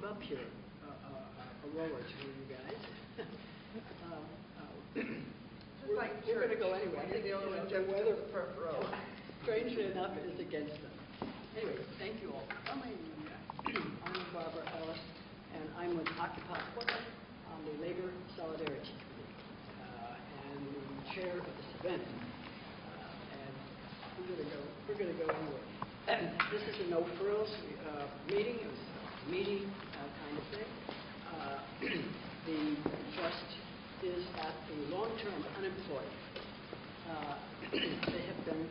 up here a row or two, you guys. We're going to go anyway. I think the only one jumped to the front row. Strangely enough, it is against them. Anyway, thank you all for coming. I'm Barbara Ellis, and I'm with Occupy Portland on the Labor Solidarity Committee, and the chair of this event. And we're going to go anyway. This is a no frills meeting. It was a meeting kind of thing. The trust is at the long-term unemployed. They have been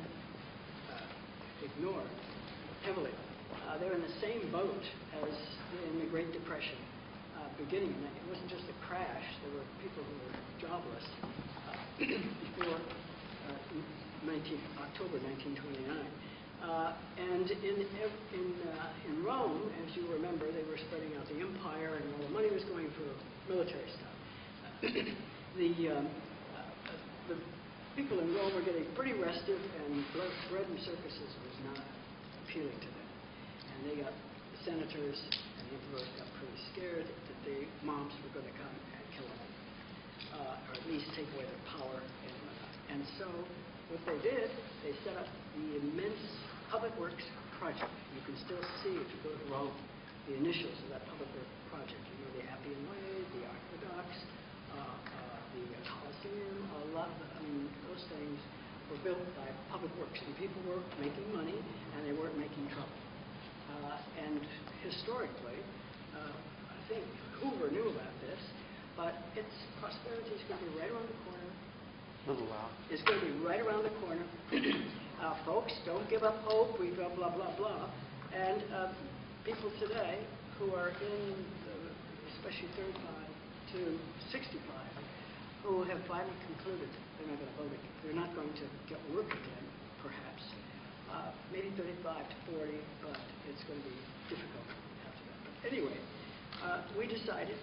ignored heavily. They're in the same boat as in the Great Depression beginning. It wasn't just a crash. There were people who were jobless before October 1929. And in Rome, as you remember, they were spreading out the empire, and all the money was going for military stuff. The people in Rome were getting pretty restive, and bread and circuses was not appealing to them. And they got the senators and the emperors got pretty scared that the mobs were going to come and kill them, or at least take away their power and whatnot. And so what they did, they set up the immense public works project. You can still see, if you go to Rome, the initials of that public works project. You know, the Appian Way, the Aqueducts, the Colosseum, a lot of those things were built by public works. And people were making money, and they weren't making trouble. And historically, I think Hoover knew about this, but its prosperity is going to be right around the corner. Little while. It's going to be right around the corner. Folks, don't give up hope. We blah, blah, blah, blah. And people today who are in, especially 35 to 65, who have finally concluded they're not going to vote again. They're not going to get work again, perhaps. Maybe 35 to 40, but it's going to be difficult after that. But anyway, we decided,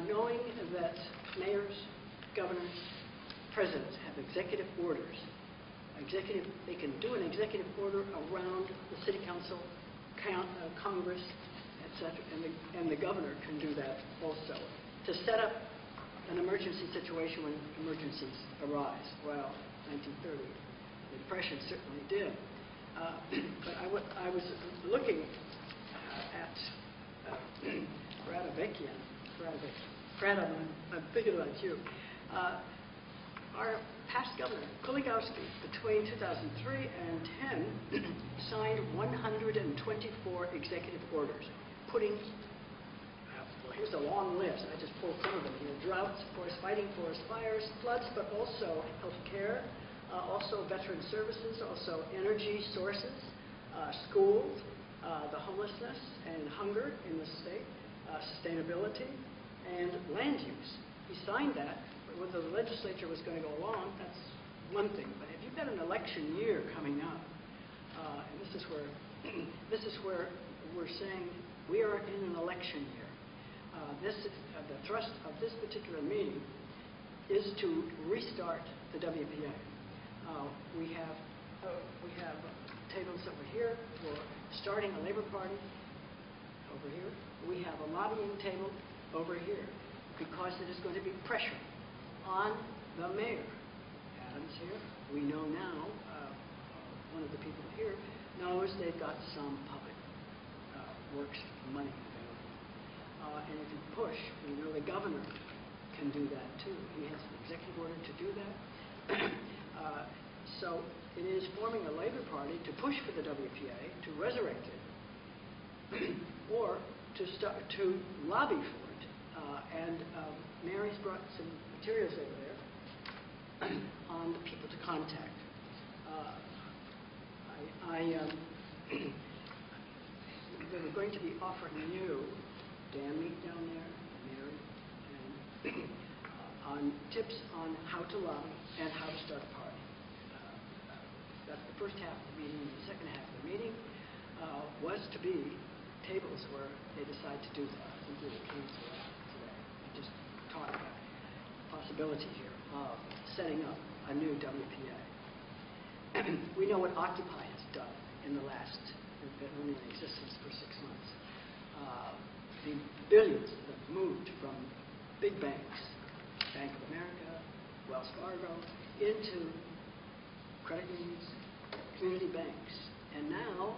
knowing that mayors, governors, presidents have executive orders. They can do an executive order around the city council, Congress, etc., and the governor can do that also to set up an emergency situation when emergencies arise. Well, 1930, the Depression certainly did. But I was looking at Frada, I'm thinking about you. Our past governor, Kuligowski, between 2003 and 10, signed 124 executive orders, putting, well, here's a long list. I just pulled some of them here. Droughts, of course, fighting forest fires, floods, but also health care, also veteran services, also energy sources, schools, the homelessness and hunger in the state, sustainability, and land use. He signed that. Whether the legislature was going to go along, that's one thing. But if you've got an election year coming up, and this is where we're saying we are in an election year. The thrust of this particular meeting is to restart the WPA. We have tables over here. We're starting a Labor Party over here. We have a lobbying table over here because it is going to be pressure on the mayor. Adams here. We know now, one of the people here knows they've got some public works money available. And if you push, we know the governor can do that too. He has an executive order to do that. So it is forming a Labor Party to push for the WPA, to resurrect it, or to lobby for it. And Mary's brought some materials over there on the people to contact. They were going to be offering you, Dan Meek down there, Mary, and on tips on how to lobby and how to start a party. That's the first half of the meeting. The second half of the meeting was to be tables where they decide to do that. I think we will cancel that today and just talk about the possibility here of setting up a new WPA. We know what Occupy has done in the last, they've been only in existence for 6 months. the billions that moved from big banks, Bank of America, Wells Fargo, into credit unions, community banks. And now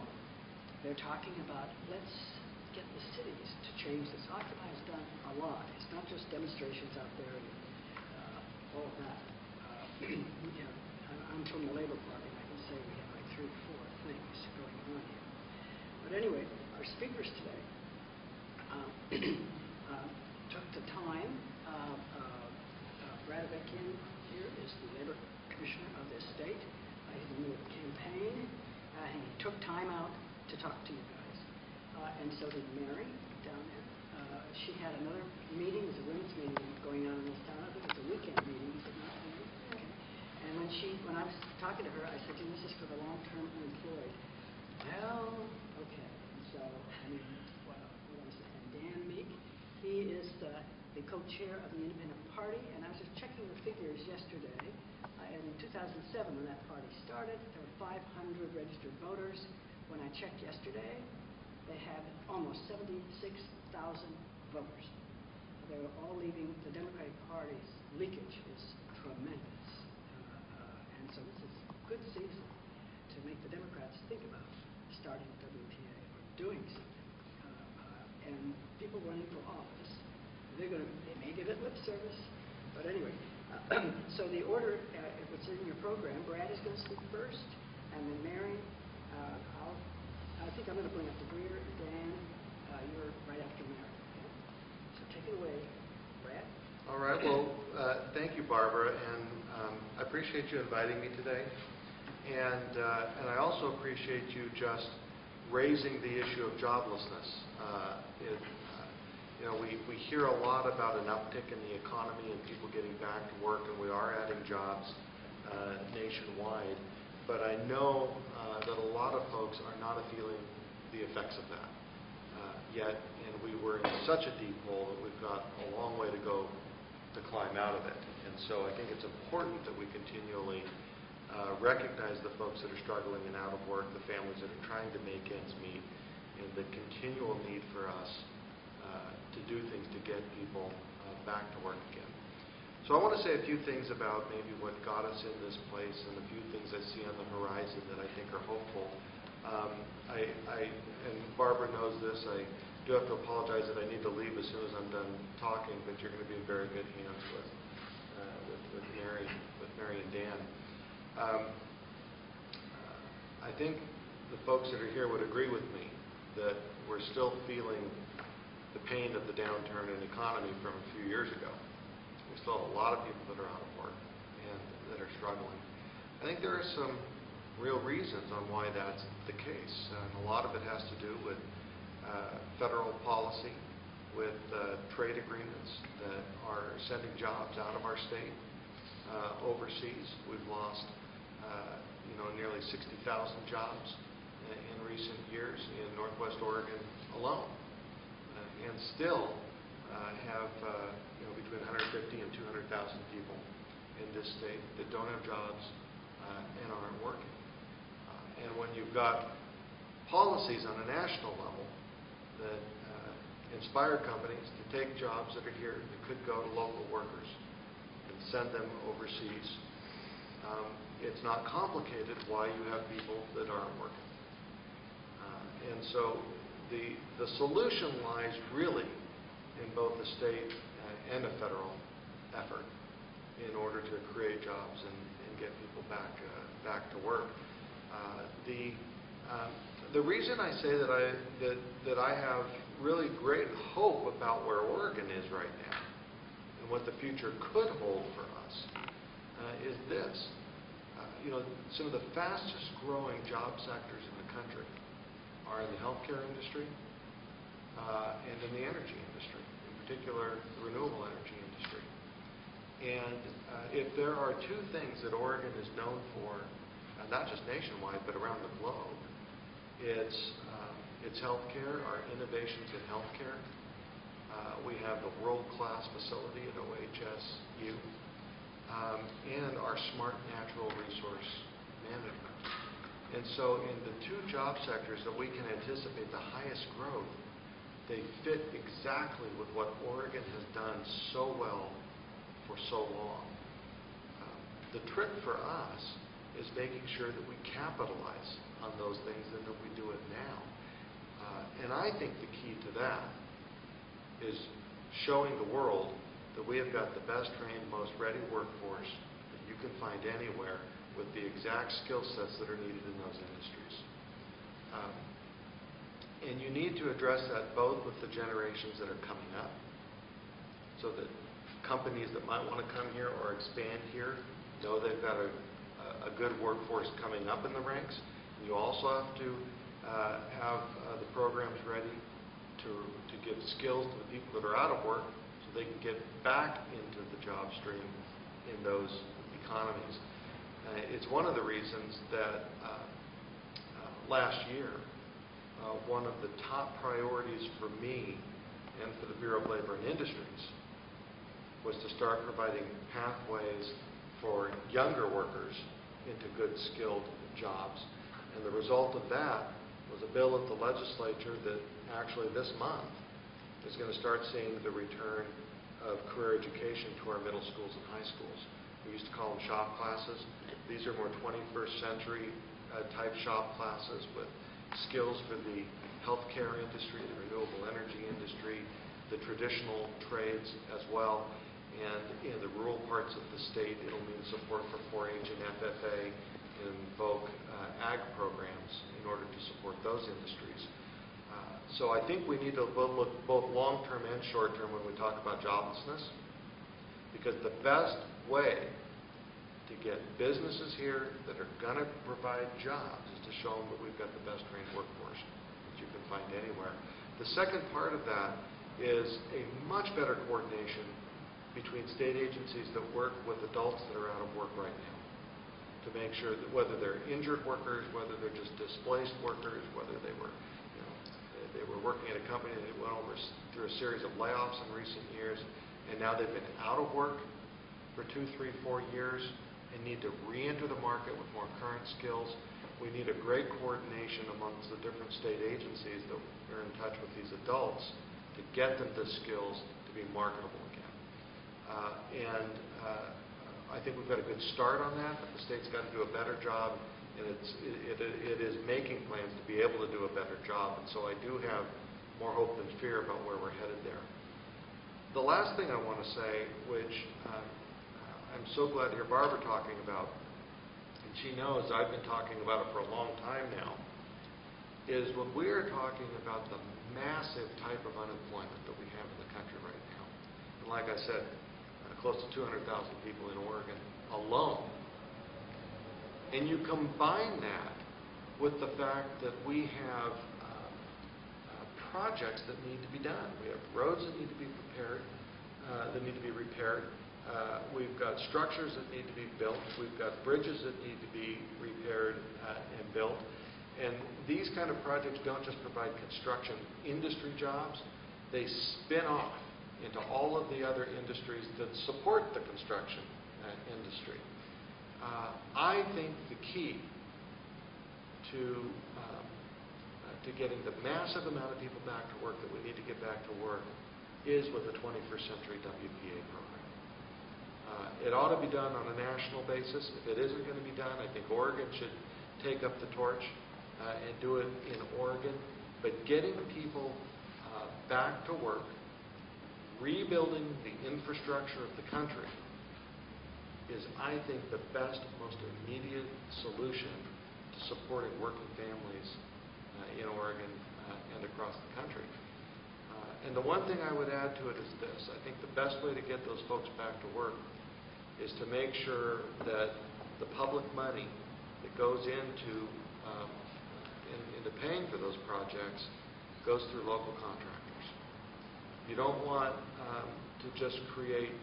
they're talking about, let's get the cities to change this. Occupy has done a lot. It's not just demonstrations out there and all of that. I'm from the Labor Party, and I can say we have like 3 or 4 things going on here. But anyway, our speakers today took the time. Brad Avakian here is the Labor Commissioner of this state. He's in the middle of the campaign, and he took time out to talk to you guys. And so did Mary down there. She had another meeting, it was a women's meeting going on in this town. I think it was a weekend meeting, is it not? Okay. And when I was talking to her, I said, this is for the long-term unemployed. Well, okay. So, I mean, what else? And Dan Meek, he is the co-chair of the Independent Party, and I was just checking the figures yesterday. In 2007, when that party started, there were 500 registered voters. When I checked yesterday, they had almost 76,000 voters. They were all leaving. The Democratic Party's leakage is tremendous. And so this is a good season to make the Democrats think about starting WPA or doing something. And people running for office, they may give it lip service, but anyway. So the order, if it's in your program, Brad is going to speak first, and then Mary. I think I'm going to bring up the Greer, and Dan, you're right after Mary. Okay? So take it away, Brad. All right. Well, thank you, Barbara, and I appreciate you inviting me today, and I also appreciate you just raising the issue of joblessness. We hear a lot about an uptick in the economy and people getting back to work, and we are adding jobs nationwide. But I know that a lot of folks are not feeling the effects of that yet, and we were in such a deep hole that we've got a long way to go to climb out of it. And so I think it's important that we continually recognize the folks that are struggling and out of work, the families that are trying to make ends meet, and the continual need for us to do things to get people back to work again. So I want to say a few things about maybe what got us in this place and a few things I see on the horizon that I think are hopeful. And Barbara knows this, I do have to apologize that I need to leave as soon as I'm done talking, but you're going to be in very good hands with Mary and Dan. I think the folks that are here would agree with me that we're still feeling the pain of the downturn in the economy from a few years ago. We still have a lot of people that are out of work and that are struggling. I think there are some real reasons on why that's the case. And a lot of it has to do with federal policy, with trade agreements that are sending jobs out of our state overseas. We've lost nearly 60,000 jobs in recent years in Northwest Oregon alone. And still have between 150 and 200,000 people in this state that don't have jobs and aren't working. And when you've got policies on a national level that inspire companies to take jobs that are here that could go to local workers and send them overseas, it's not complicated why you have people that aren't working. And so the solution lies really in both the state and a federal effort in order to create jobs and get people back to work. The reason I say that I have really great hope about where Oregon is right now and what the future could hold for us is this. Some of the fastest growing job sectors in the country are in the healthcare industry and in the energy industry, in particular the renewable energy industry. And if there are two things that Oregon is known for, not just nationwide but around the globe, it's healthcare, our innovations in healthcare. We have a world-class facility at OHSU, and our smart natural resource management. And so in the two job sectors that we can anticipate the highest growth they fit exactly with what Oregon has done so well for so long. The trick for us is making sure that we capitalize on those things and that we do it now. And I think the key to that is showing the world that we have got the best trained, most ready workforce that you can find anywhere with the exact skill sets that are needed in those industries. And you need to address that both with the generations that are coming up, so that companies that might want to come here or expand here know they've got a good workforce coming up in the ranks. You also have to have the programs ready to give skills to the people that are out of work so they can get back into the job stream in those economies. It's one of the reasons that last year, one of the top priorities for me and for the Bureau of Labor and Industries was to start providing pathways for younger workers into good skilled jobs. And the result of that was a bill at the legislature that actually this month is going to start seeing the return of career education to our middle schools and high schools. We used to call them shop classes. These are more 21st century type shop classes with skills for the healthcare industry, the renewable energy industry, the traditional trades as well. And in the rural parts of the state, it'll mean support for 4-H and FFA and VOC ag programs in order to support those industries. So I think we need to look both long-term and short-term when we talk about joblessness, because the best way to get businesses here that are going to provide jobs is to show them that we've got the best trained workforce that you can find anywhere. The second part of that is a much better coordination between state agencies that work with adults that are out of work right now, to make sure that whether they're injured workers, whether they're just displaced workers, whether they were, they were working at a company that went through a series of layoffs in recent years, and now they've been out of work for 2, 3, 4 years and need to re-enter the market with more current skills. We need a great coordination amongst the different state agencies that are in touch with these adults to get them the skills to be marketable again. I think we've got a good start on that, but the state's got to do a better job, and it is making plans to be able to do a better job. And so I do have more hope than fear about where we're headed there. The last thing I want to say, which I'm so glad to hear Barbara talking about, and she knows I've been talking about it for a long time now, is when we're talking about the massive type of unemployment that we have in the country right now. And like I said, close to 200,000 people in Oregon alone. And you combine that with the fact that we have projects that need to be done. We have roads that need to be repaired. We've got structures that need to be built. We've got bridges that need to be repaired and built. And these kind of projects don't just provide construction industry jobs. They spin off into all of the other industries that support the construction industry. I think the key to getting the massive amount of people back to work that we need to get back to work is with the 21st Century WPA program. It ought to be done on a national basis. If it isn't going to be done, I think Oregon should take up the torch and do it in Oregon. But getting people back to work, rebuilding the infrastructure of the country is, I think, the best, most immediate solution to supporting working families in Oregon and across the country. And the one thing I would add to it is this. I think the best way to get those folks back to work is to make sure that the public money that goes into paying for those projects goes through local contractors. You don't want to just create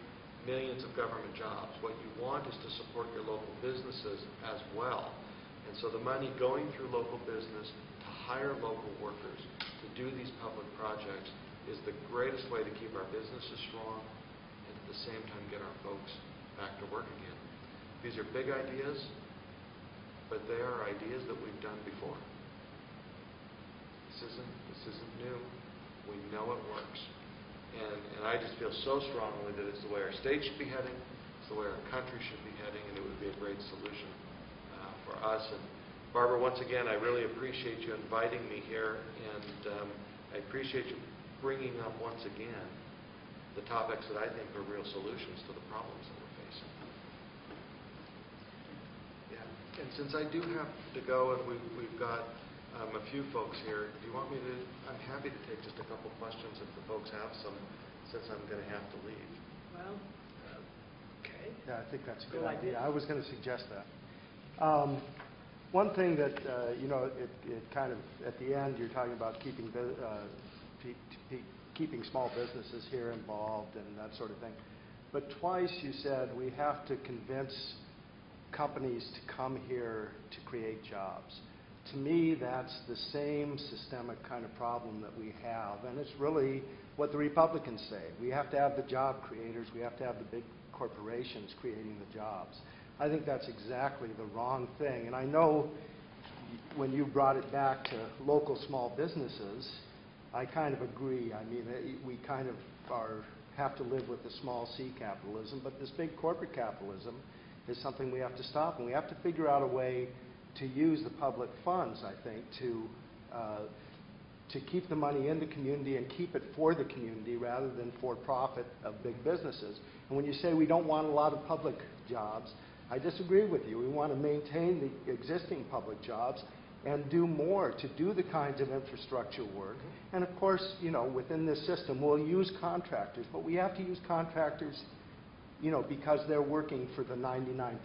millions of government jobs. What you want is to support your local businesses as well. And so the money going through local business to hire local workers to do these public projects is the greatest way to keep our businesses strong and at the same time get our folks back to work again. These are big ideas, but they are ideas that we've done before. This isn't new. We know it works. And I just feel so strongly that it's the way our state should be heading, it's the way our country should be heading, and it would be a great solution for us. And Barbara, once again, I really appreciate you inviting me here, and I appreciate you bringing up once again the topics that I think are real solutions to the problems that we're facing. Yeah, and since I do have to go, and we've got a few folks here, do you want me to? I'm happy to take just a couple questions if the folks have some, since I'm going to have to leave. Well, okay. Yeah, I think that's a good Good idea. idea. I was going to suggest that. One thing that, it kind of, at the end, you're talking about keeping small businesses here involved and that sort of thing. But twice you said we have to convince companies to come here to create jobs. To me, that's the same systemic kind of problem that we have, and it's really what the Republicans say. We have to have the job creators, we have to have the big corporations creating the jobs. I think that's exactly the wrong thing, and I know when you brought it back to local small businesses, I kind of agree. I mean, we kind of have to live with the small C capitalism, but this big corporate capitalism is something we have to stop, and we have to figure out a way to use the public funds, I think, to keep the money in the community and keep it for the community rather than for profit of big businesses. And when you say we don't want a lot of public jobs, I disagree with you. We want to maintain the existing public jobs and do more to do the kinds of infrastructure work. And of course, within this system, we'll use contractors, but we have to use contractors, because they're working for the 99%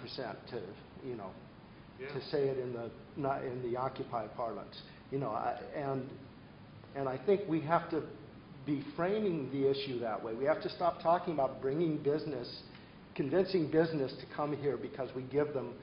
to, to say it in the Occupy parlance, and I think we have to be framing the issue that way. We have to stop talking about bringing business, convincing business to come here because we give them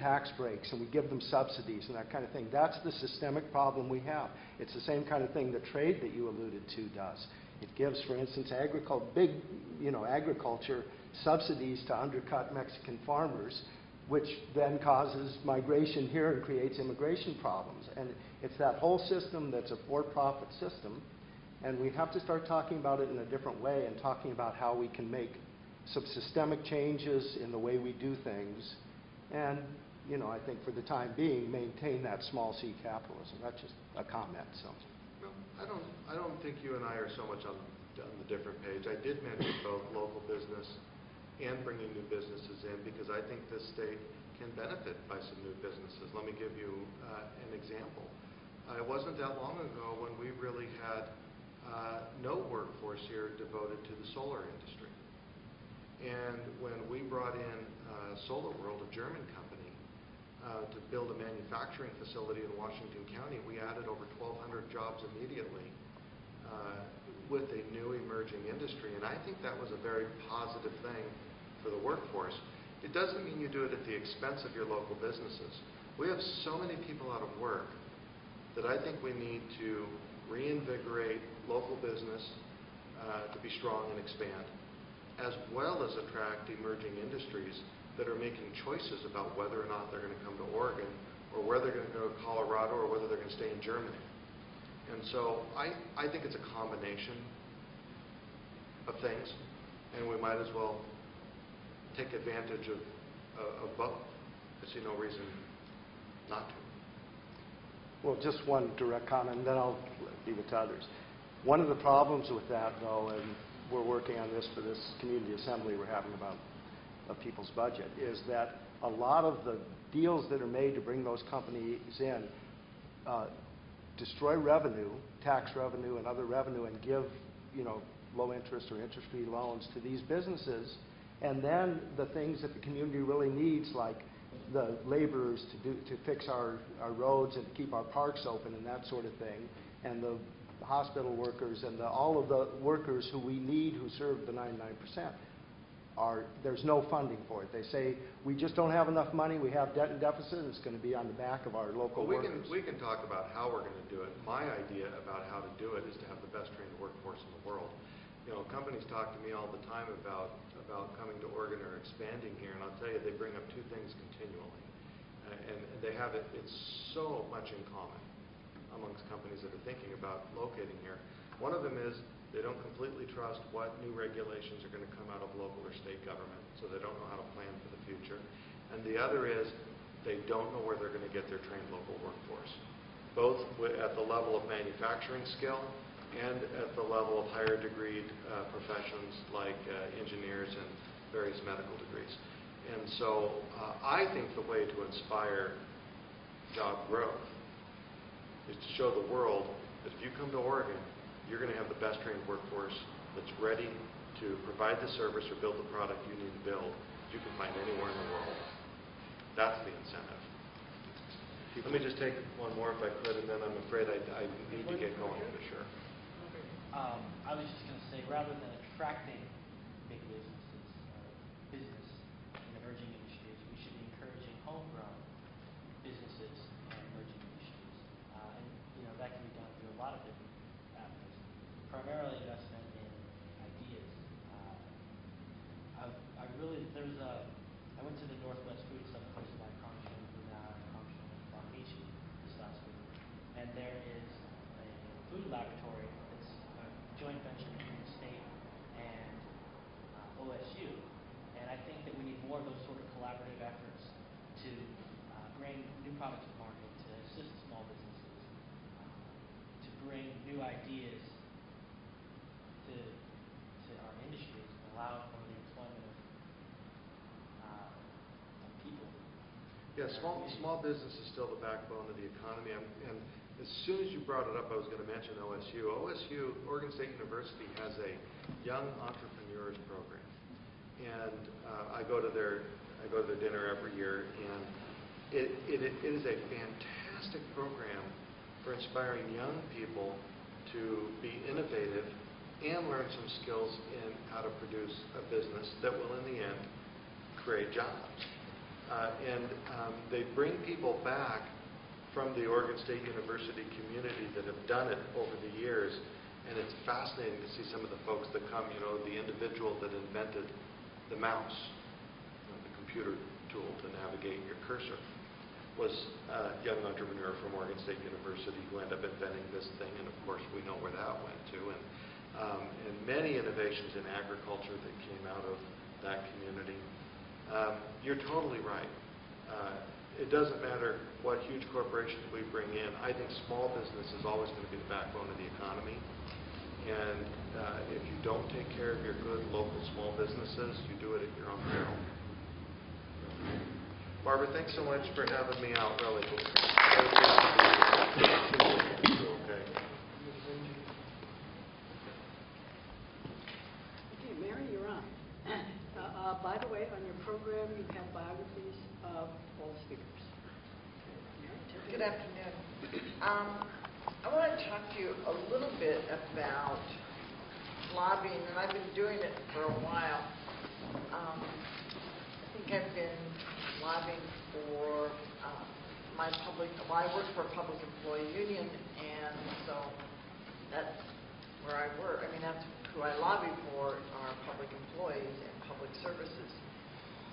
tax breaks and we give them subsidies and that kind of thing. That's the systemic problem we have. It's the same kind of thing the trade that you alluded to does. It gives, for instance, agriculture subsidies to undercut Mexican farmers, which then causes migration here and creates immigration problems. And it's that whole system that's a for-profit system, and we have to start talking about it in a different way and talking about how we can make some systemic changes in the way we do things and, I think for the time being, maintain that small C capitalism. That's just a comment, so. No, I don't think you and I are so much on the different page. I did mention both local business and bringing new businesses in because I think this state can benefit by some new businesses. Let me give you an example. It wasn't that long ago when we really had no workforce here devoted to the solar industry. And when we brought in Solar World, a German company, to build a manufacturing facility in Washington County, we added over 1,200 jobs immediately with a new emerging industry. And I think that was a very positive thing for the workforce. It doesn't mean you do it at the expense of your local businesses. We have so many people out of work that I think we need to reinvigorate local business to be strong and expand, as well as attract emerging industries that are making choices about whether or not they're going to come to Oregon or whether they're going to go to Colorado or whether they're going to stay in Germany. And so I think it's a combination of things, and we might as well take advantage of both. I see no reason not to. Well, just one direct comment, and then I'll leave it to others. One of the problems with that, though, and we're working on this for this community assembly we're having about a people's budget, is that a lot of the deals that are made to bring those companies in destroy revenue, tax revenue and other revenue, and give, low interest or interest-free loans to these businesses, and then the things that the community really needs, like the laborers to fix our roads and to keep our parks open and that sort of thing, and the hospital workers and all of the workers who we need who serve the 99%. There's no funding for it. They say, we just don't have enough money, we have debt and deficit, and it's going to be on the back of our local workers. We can talk about how we're going to do it. My idea about how to do it is to have the best trained workforce in the world. Companies talk to me all the time about coming to Oregon or expanding here, and I'll tell you, they bring up two things continually. And they have it's so much in common. amongst companies that are thinking about locating here. One of them is they don't completely trust what new regulations are going to come out of local or state government, so they don't know how to plan for the future. And the other is they don't know where they're going to get their trained local workforce, both at the level of manufacturing skill and at the level of higher degree professions like engineers and various medical degrees. And so I think the way to inspire job growth is to show the world that if you come to Oregon, you're going to have the best trained workforce that's ready to provide the service or build the product you need to build you can find anywhere in the world. That's the incentive. Let me just take one more if I could, and then I'm afraid I need to get going for sure. I was just going to say, rather than attracting big businesses, business in emerging industries, we should be encouraging homegrown businesses and emerging industries. And that can be done through a lot of different avenues. Primarily investment in ideas. I went to the Northwest Food Summit hosted by Congressman Brunel and Congressman Bonamici this last week, and there is a food laboratory that's a joint venture between the state and OSU, and I think that we need more of those sort of collaborative efforts to bring new products to market, to assist small businesses, to bring new ideas to our industries and allow for the employment of people. Yeah, small business is still the backbone of the economy. And as soon as you brought it up, I was going to mention OSU. Oregon State University, has a young entrepreneurs program, and I go to their dinner every year, and it is a fantastic program for inspiring young people to be innovative and learn some skills in how to produce a business that will, in the end, create jobs. They bring people back from the Oregon State University community that have done it over the years, and it's fascinating to see some of the folks that come. The individual that invented the mouse, the computer tool to navigate your cursor, was a young entrepreneur from Oregon State University who ended up inventing this thing, and of course we know where that went to. And many innovations in agriculture that came out of that community. You're totally right. It doesn't matter what huge corporations we bring in. I think small business is always going to be the backbone of the economy. And if you don't take care of your good local small businesses, you do it at your own peril. Barbara, thanks so much for having me out. Really. Okay. Okay, Mary, you're on. By the way, on your program, you have biographies of all the speakers. Good afternoon. I want to talk to you a little bit about lobbying, and I've been doing it for a while. I think I've been lobbying for I work for a public employee union, and so that's where I work. I mean, that's who I lobby for, are public employees and public services.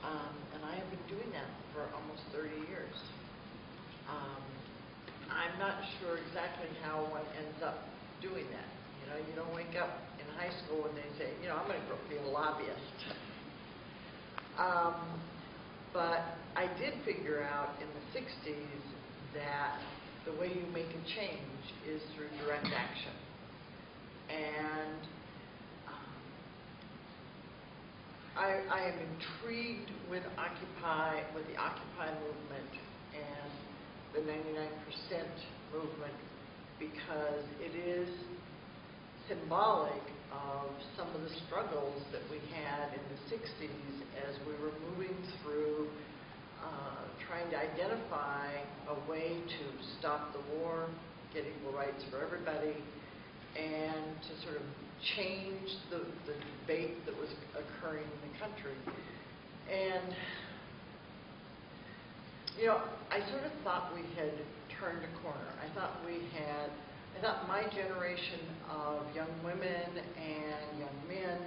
And I have been doing that for almost 30 years. I'm not sure exactly how one ends up doing that. You don't wake up in high school and they say, I'm going to go be a lobbyist. But I did figure out in the 60s that the way you make a change is through direct action. And I am intrigued with the Occupy movement and the 99% movement, because it is symbolic of some of the struggles that we had in the 60s as we were moving through trying to identify a way to stop the war, get equal rights for everybody, and to sort of change the debate that was occurring in the country. And I sort of thought we had turned a corner. I thought my generation of young women and young men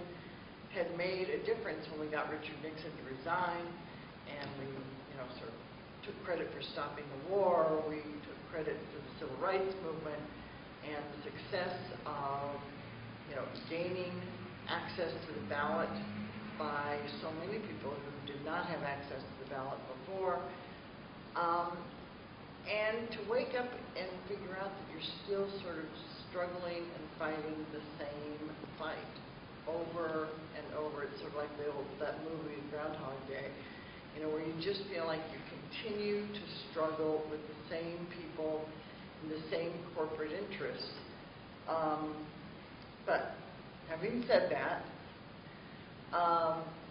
had made a difference when we got Richard Nixon to resign, and we, sort of took credit for stopping the war. We took credit for the civil rights movement and the success of, gaining access to the ballot by so many people who did not have access to the ballot before, and to wake up and figure out that you're still sort of struggling and fighting the same fight over and over. It's sort of like that movie Groundhog Day, where you just feel like you continue to struggle with the same people and the same corporate interests. But having said that,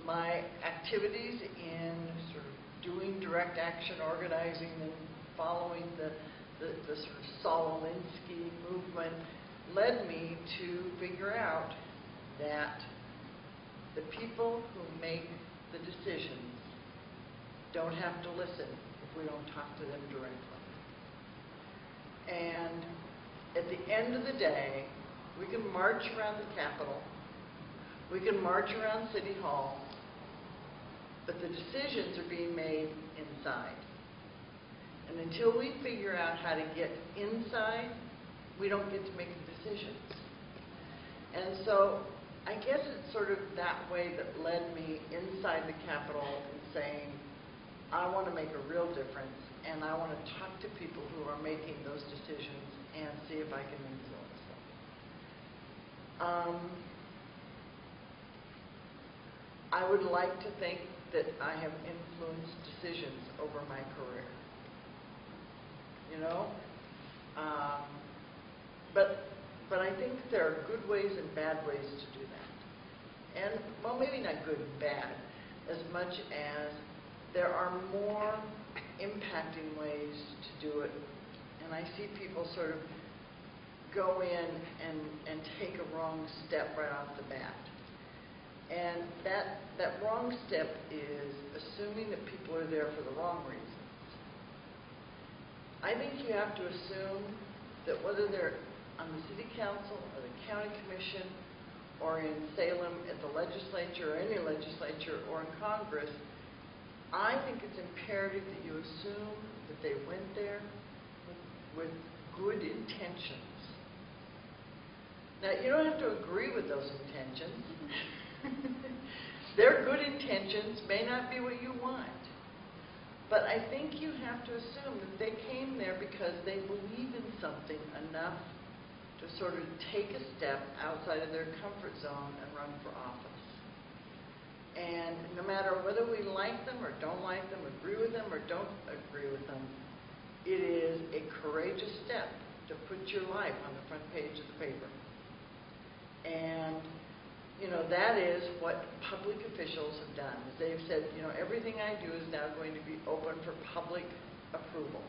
my activities in sort of doing direct action organizing and following the sort of Saul Alinsky movement led me to figure out that the people who make the decisions don't have to listen if we don't talk to them directly. And at the end of the day, we can march around the Capitol, we can march around City Hall, but the decisions are being made inside. And until we figure out how to get inside, we don't get to make the decisions. And so I guess it's sort of that way that led me inside the Capitol and saying, I want to make a real difference, and I want to talk to people who are making those decisions and see if I can influence them. I would like to think that I have influenced decisions over my career. But I think there are good ways and bad ways to do that. And, well, maybe not good and bad, as much as there are more impacting ways to do it. And I see people sort of go in and take a wrong step right off the bat. And that wrong step is assuming that people are there for the wrong reasons. I think you have to assume that whether they're on the city council or the county commission or in Salem at the legislature or any legislature or in Congress, I think it's imperative that you assume that they went there with good intentions. Now, you don't have to agree with those intentions. Their good intentions may not be what you want. But I think you have to assume that they came there because they believe in something enough to sort of take a step outside of their comfort zone and run for office. And no matter whether we like them or don't like them, agree with them or don't agree with them, it is a courageous step to put your life on the front page of the paper. And that is what public officials have done. They've said, everything I do is now going to be open for public approval.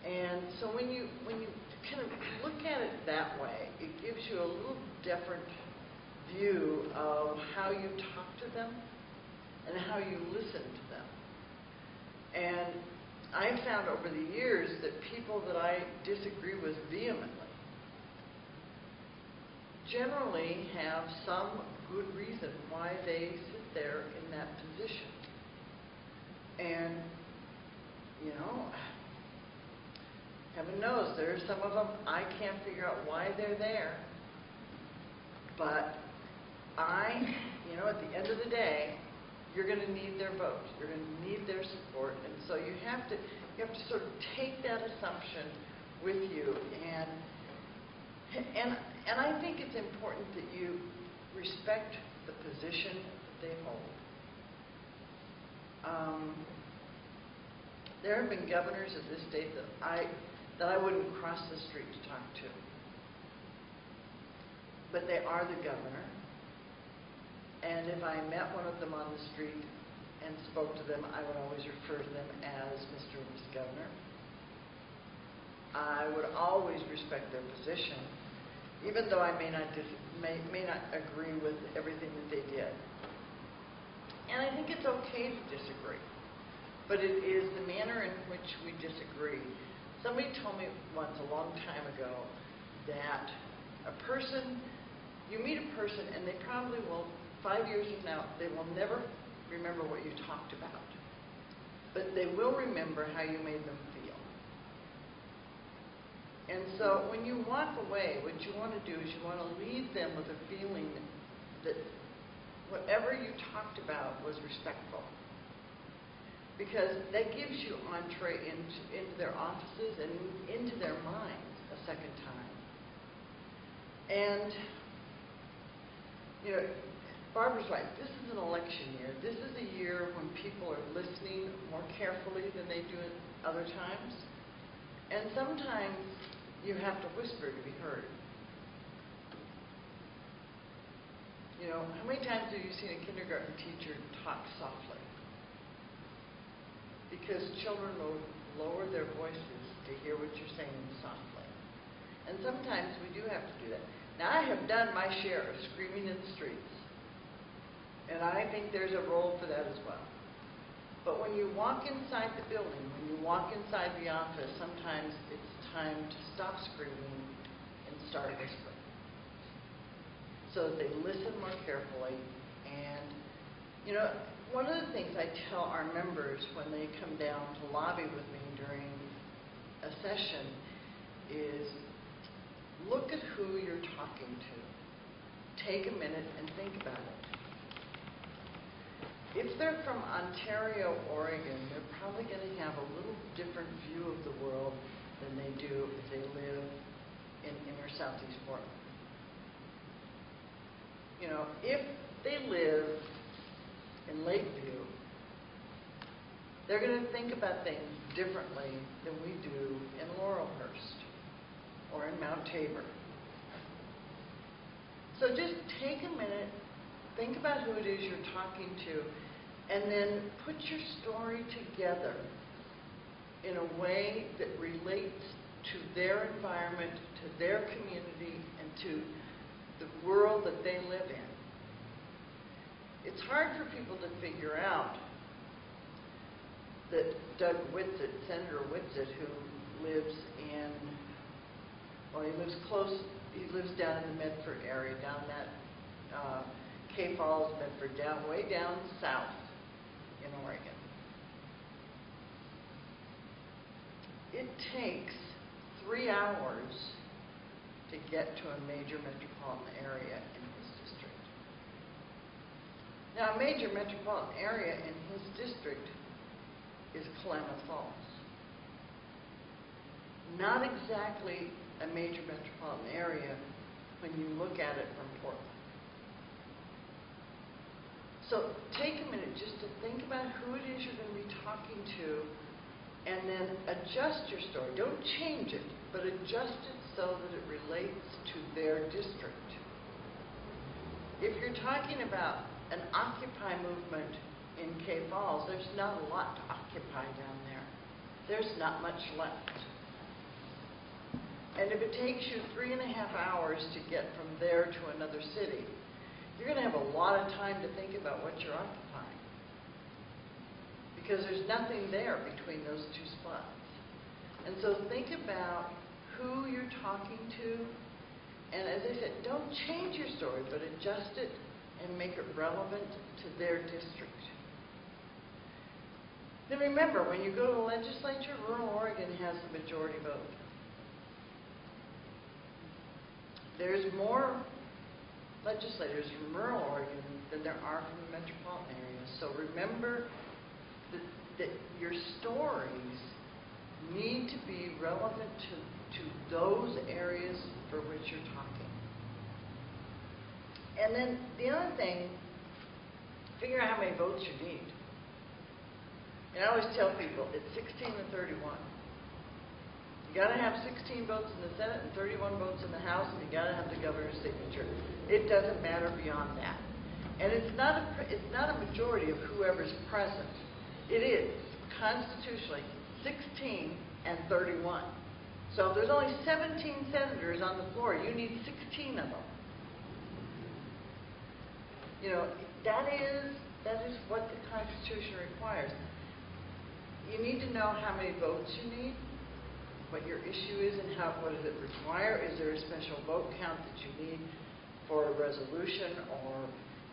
And so when you kind of look at it that way, it gives you a little different view of how you talk to them and how you listen to them. And I've found over the years that people that I disagree with vehemently generally have some good reason why they sit there in that position. And, heaven knows, there are some of them I can't figure out why they're there. But at the end of the day, you're going to need their vote. You're going to need their support. And so you have to sort of take that assumption with you. And I think it's important that you respect the position that they hold. There have been governors of this state that I wouldn't cross the street to talk to. But they are the governor. And if I met one of them on the street and spoke to them, I would always refer to them as Mr. and Ms. Governor. I would always respect their position, even though I may not agree with everything that they did. And I think it's okay to disagree, but it is the manner in which we disagree. Somebody told me once, a long time ago, that you meet a person and they probably will, 5 years from now, they will never remember what you talked about, but they will remember how you made them feel. And so when you walk away, what you want to do is you want to leave them with a feeling that whatever you talked about was respectful. Because that gives you entree into their offices and into their minds a second time. And, you know, Barbara's right. This is an election year. This is a year when people are listening more carefully than they do at other times. And sometimes you have to whisper to be heard. You know, how many times have you seen a kindergarten teacher talk softly? Because children will lower their voices to hear what you're saying softly. And sometimes we do have to do that. Now, I have done my share of screaming in the streets. And I think there's a role for that as well. But when you walk inside the building, when you walk inside the office, sometimes it's time to stop screaming and start whispering. So that they listen more carefully. And, you know, one of the things I tell our members when they come down to lobby with me during a session is look at who you're talking to. Take a minute and think about it. If they're from Ontario, Oregon, they're probably going to have a little different view of the world than they do if they live in inner Southeast Portland. You know, if they live in Lakeview, they're going to think about things differently than we do in Laurelhurst or in Mount Tabor. So just take a minute, think about who it is you're talking to, and then put your story together in a way that relates to their environment, to their community, and to the world that they live in. It's hard for people to figure out that Doug Whitsitt, Senator Whitsitt, who lives in, well, he lives down in the Medford area, down that Cape Falls, Medford, way down south in Oregon. It takes 3 hours to get to a major metropolitan area in his district. Now, a major metropolitan area in his district is Klamath Falls. Not exactly a major metropolitan area when you look at it from Portland. So take a minute just to think about who it is you're going to be talking to, and then adjust your story. Don't change it, but adjust it so that it relates to their district. If you're talking about an Occupy movement in Cape Falls, there's not a lot to occupy down there. There's not much left. And if it takes you 3.5 hours to get from there to another city, you're going to have a lot of time to think about what you're occupying. Because there's nothing there between those two spots. And so think about who you're talking to. And as I said, don't change your story, but adjust it and make it relevant to their district. Then remember, when you go to the legislature, rural Oregon has the majority vote. There's more legislators from rural Oregon than there are from the metropolitan area. So remember that your stories need to be relevant to those areas for which you're talking. And then the other thing, figure out how many votes you need. And I always tell people, it's 16 to 31. You got to have 16 votes in the Senate and 31 votes in the House, and you got to have the governor's signature. It doesn't matter beyond that. And it's not a majority of whoever's present. It is constitutionally 16 and 31. So if there's only 17 senators on the floor, you need 16 of them. You know, that is what the Constitution requires. You need to know how many votes you need, what your issue is, and what does it require. Is there a special vote count that you need for a resolution or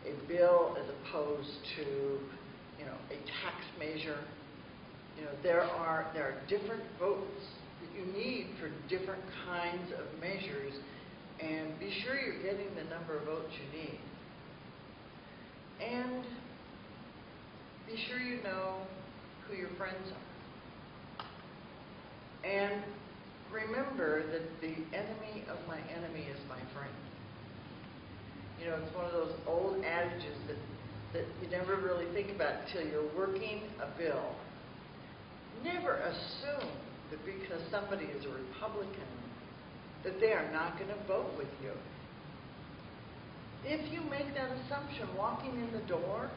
a bill as opposed to, you know, a tax measure? You know, there are different votes that you need for different kinds of measures, and be sure you're getting the number of votes you need. And be sure you know who your friends are. And remember that the enemy of my enemy is my friend. You know, it's one of those old adages that you never really think about until you're working a bill. Never assume that because somebody is a Republican that they are not going to vote with you. If you make that assumption walking in the door,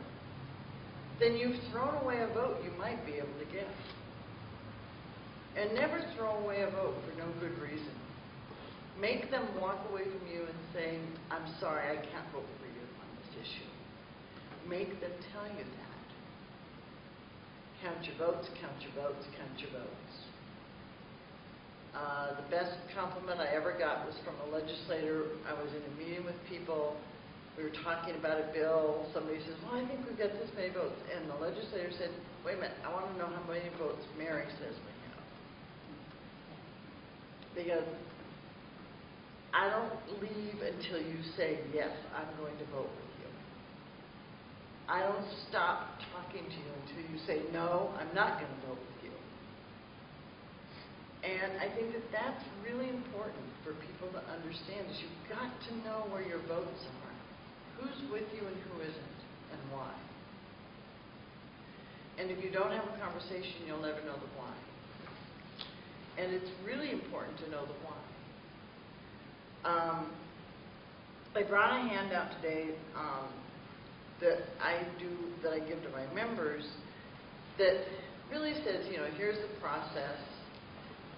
then you've thrown away a vote you might be able to get. And never throw away a vote for no good reason. Make them walk away from you and say, I'm sorry, I can't vote for you on this issue. Make them tell you that. Count your votes, count your votes, count your votes. The best compliment I ever got was from a legislator. I was in a meeting with people. We were talking about a bill. Somebody says, well, I think we've got this many votes. And the legislator said, wait a minute, I want to know how many votes Mary says we have. Because I don't leave until you say, yes, I'm going to vote with you. I don't stop talking to you until you say, no, I'm not going to vote with you. And I think that that's really important for people to understand, is you've got to know where your votes are. Who's with you and who isn't, and why. And if you don't have a conversation, you'll never know the why. And it's really important to know the why. I brought a handout today that I give to my members that really says, you know, here's the process,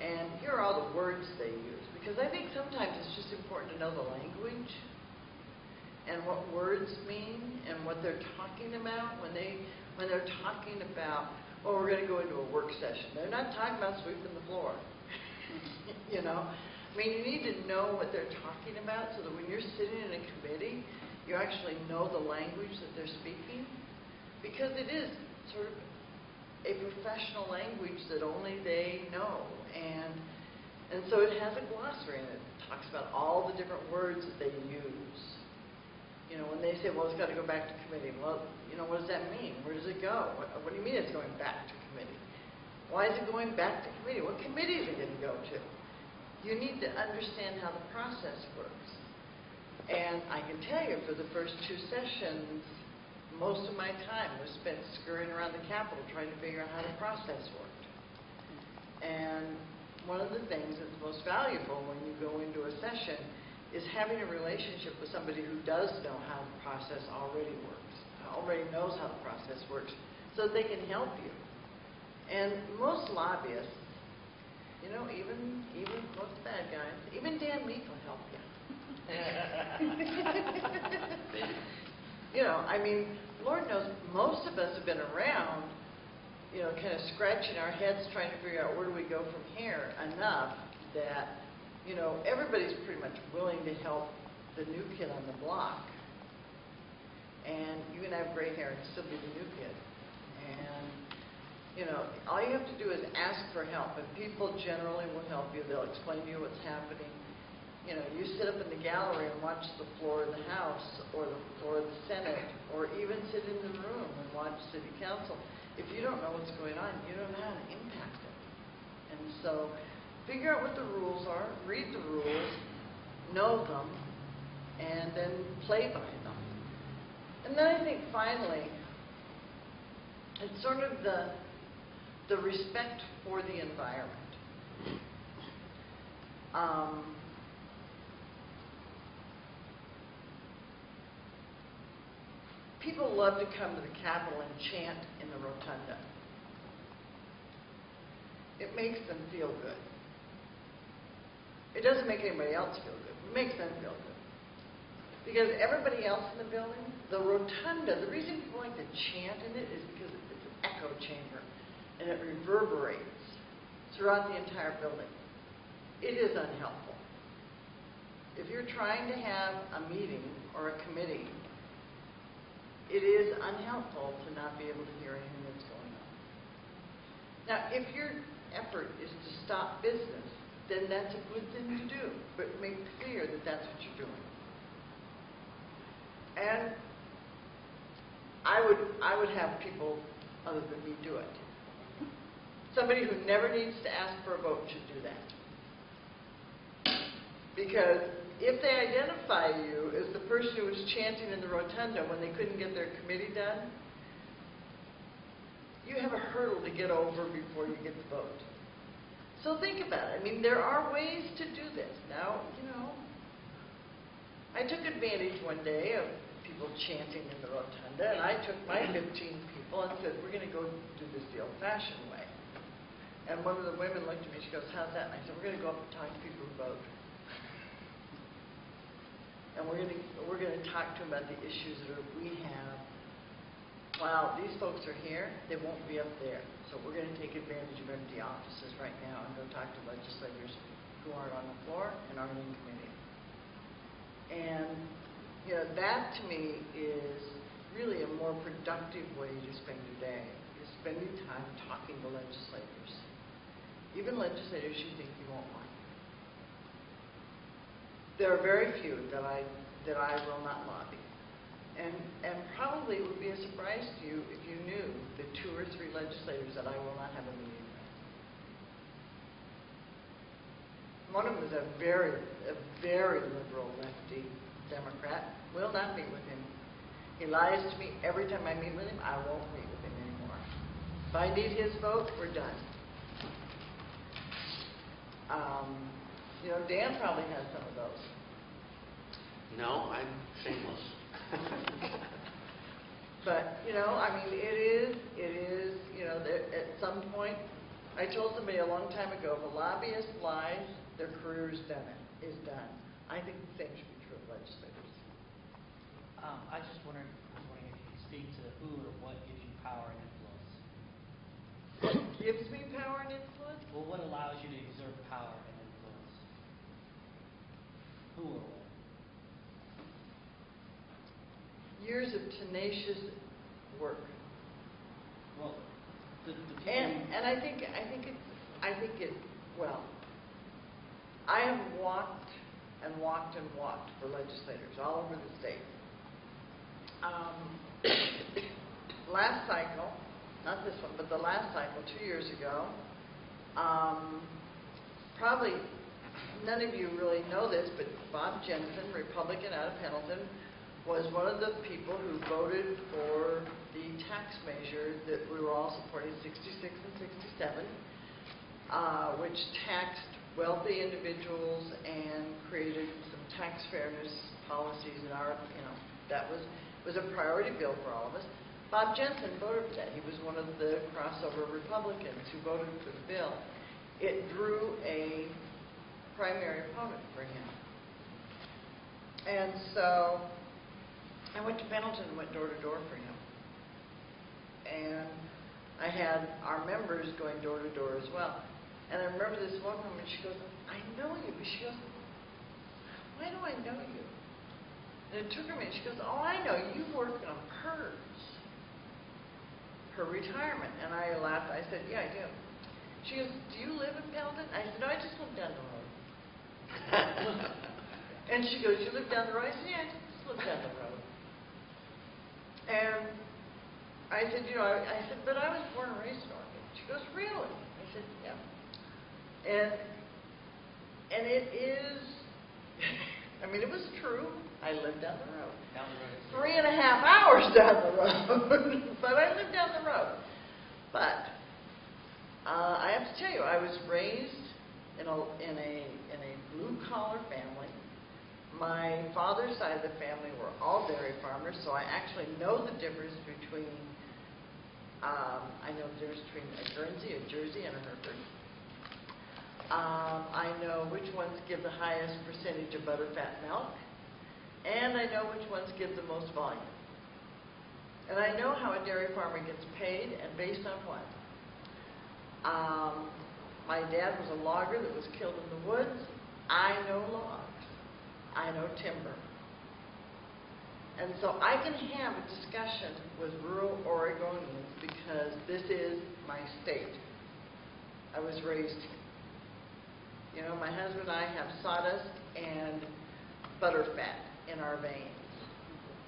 and here are all the words they use. Because I think sometimes it's just important to know the language and what words mean and what they're talking about when they're talking about, well, we're going to go into a work session. They're not talking about sweeping the floor. You know? I mean, you need to know what they're talking about so that when you're sitting in a committee, you actually know the language that they're speaking. Because it is sort of a professional language that only they know. And so it has a glossary, and it talks about all the different words that they use. You know, when they say, well, it's got to go back to committee, well, you know, what does that mean? Where does it go? What do you mean it's going back to committee? Why is it going back to committee? What committee is it going to go to? You need to understand how the process works. And I can tell you, for the first 2 sessions, most of my time was spent scurrying around the Capitol trying to figure out how the process worked. And one of the things that's most valuable when you go into a session is having a relationship with somebody who does know how the process already works, already knows how the process works, so that they can help you. And most lobbyists, you know, even most bad guys, even Dan Meek will help you. You know, I mean, Lord knows most of us have been around, you know, kind of scratching our heads trying to figure out where do we go from here enough that, you know, everybody's pretty much willing to help the new kid on the block. And you can have gray hair and still be the new kid. And, you know, all you have to do is ask for help, and people generally will help you. They'll explain to you what's happening. You know, you sit up in the gallery and watch the floor of the House or the floor of the Senate, or even sit in the room and watch City Council. If you don't know what's going on, you don't know how to impact it. And so figure out what the rules are, read the rules, know them, and then play by them. And then I think finally, it's sort of the respect for the environment. People love to come to the Capitol and chant in the rotunda. It makes them feel good. It doesn't make anybody else feel good. It makes them feel good. Because everybody else in the building, the rotunda, the reason people like to chant in it is because it's an echo chamber and it reverberates throughout the entire building. It is unhelpful. If you're trying to have a meeting or a committee, it is unhelpful to not be able to hear anything that's going on. Now, if you're effort is to stop business, then that's a good thing to do. But make clear that that's what you're doing. And I would have people other than me do it. Somebody who never needs to ask for a vote should do that. Because if they identify you as the person who was chanting in the rotunda when they couldn't get their committee done, you have a hurdle to get over before you get the vote. So think about it. I mean, there are ways to do this. Now, you know, I took advantage one day of people chanting in the rotunda, and I took my 15 people and said, we're going to go do this the old-fashioned way. And one of the women looked at me, she goes, how's that? And I said, we're going to go up and talk to people who vote. And we're going to talk to them about the issues that we have. While these folks are here, they won't be up there. So we're going to take advantage of empty offices right now and go talk to legislators who aren't on the floor and aren't in committee. And, you know, that to me is really a more productive way to spend your day, is spending time talking to legislators. Even legislators you think you won't like. There are very few that I will not lobby. And probably it would be a surprise to you if you knew the 2 or 3 legislators that I will not have a meeting with. One of them is a very liberal lefty Democrat. Will not meet with him. He lies to me every time I meet with him. I won't meet with him anymore. If I need his vote, we're done. You know, Dan probably has some of those. No, I'm shameless. But, you know, I mean, it is, you know, at some point, I told somebody a long time ago, if a lobbyist lies, their career is done. I think the same should be true of legislators. I was wondering if you could speak to who or what gives you power and influence. What gives me power and influence? Well, what allows you to exert power and influence? Who or what? Years of tenacious work. Well, the people And I think well, I have walked and walked and walked for legislators all over the state. Last cycle, not this one, but the last cycle, 2 years ago, probably none of you really know this, but Bob Jensen, Republican out of Pendleton, was one of the people who voted for the tax measure that we were all supporting, 66 and 67, which taxed wealthy individuals and created some tax fairness policies in our, you know, that was a priority bill for all of us. Bob Jensen voted for that. He was one of the crossover Republicans who voted for the bill. It drew a primary opponent for him. And so I went to Pendleton and went door to door for him. And I had our members going door to door as well. And I remember this one woman, she goes, I know you. But she goes, why do I know you? And it took her a minute. She goes, oh, I know. You worked on PERS, her retirement. And I laughed. I said, yeah, I do. She goes, do you live in Pendleton? I said, no, I just live down the road. And she goes, you live down the road? I said, yeah, I just live down the road. And I said, you know, I said, but I was born and raised in Oregon. She goes, really? I said, yeah. And it is, I mean, it was true. I lived down the road. Down the road. 3.5 hours down the road. But I lived down the road. But I have to tell you, I was raised in a blue-collar family. My father's side of the family were all dairy farmers, so I actually know the difference between, I know the difference between a Guernsey, a Jersey, and a Hereford. I know which ones give the highest percentage of butterfat milk, and I know which ones give the most volume. And I know how a dairy farmer gets paid and based on what. My dad was a logger that was killed in the woods. I know logs. I know timber. And so I can have a discussion with rural Oregonians because this is my state. I was raised. You know, my husband and I have sawdust and butter fat in our veins.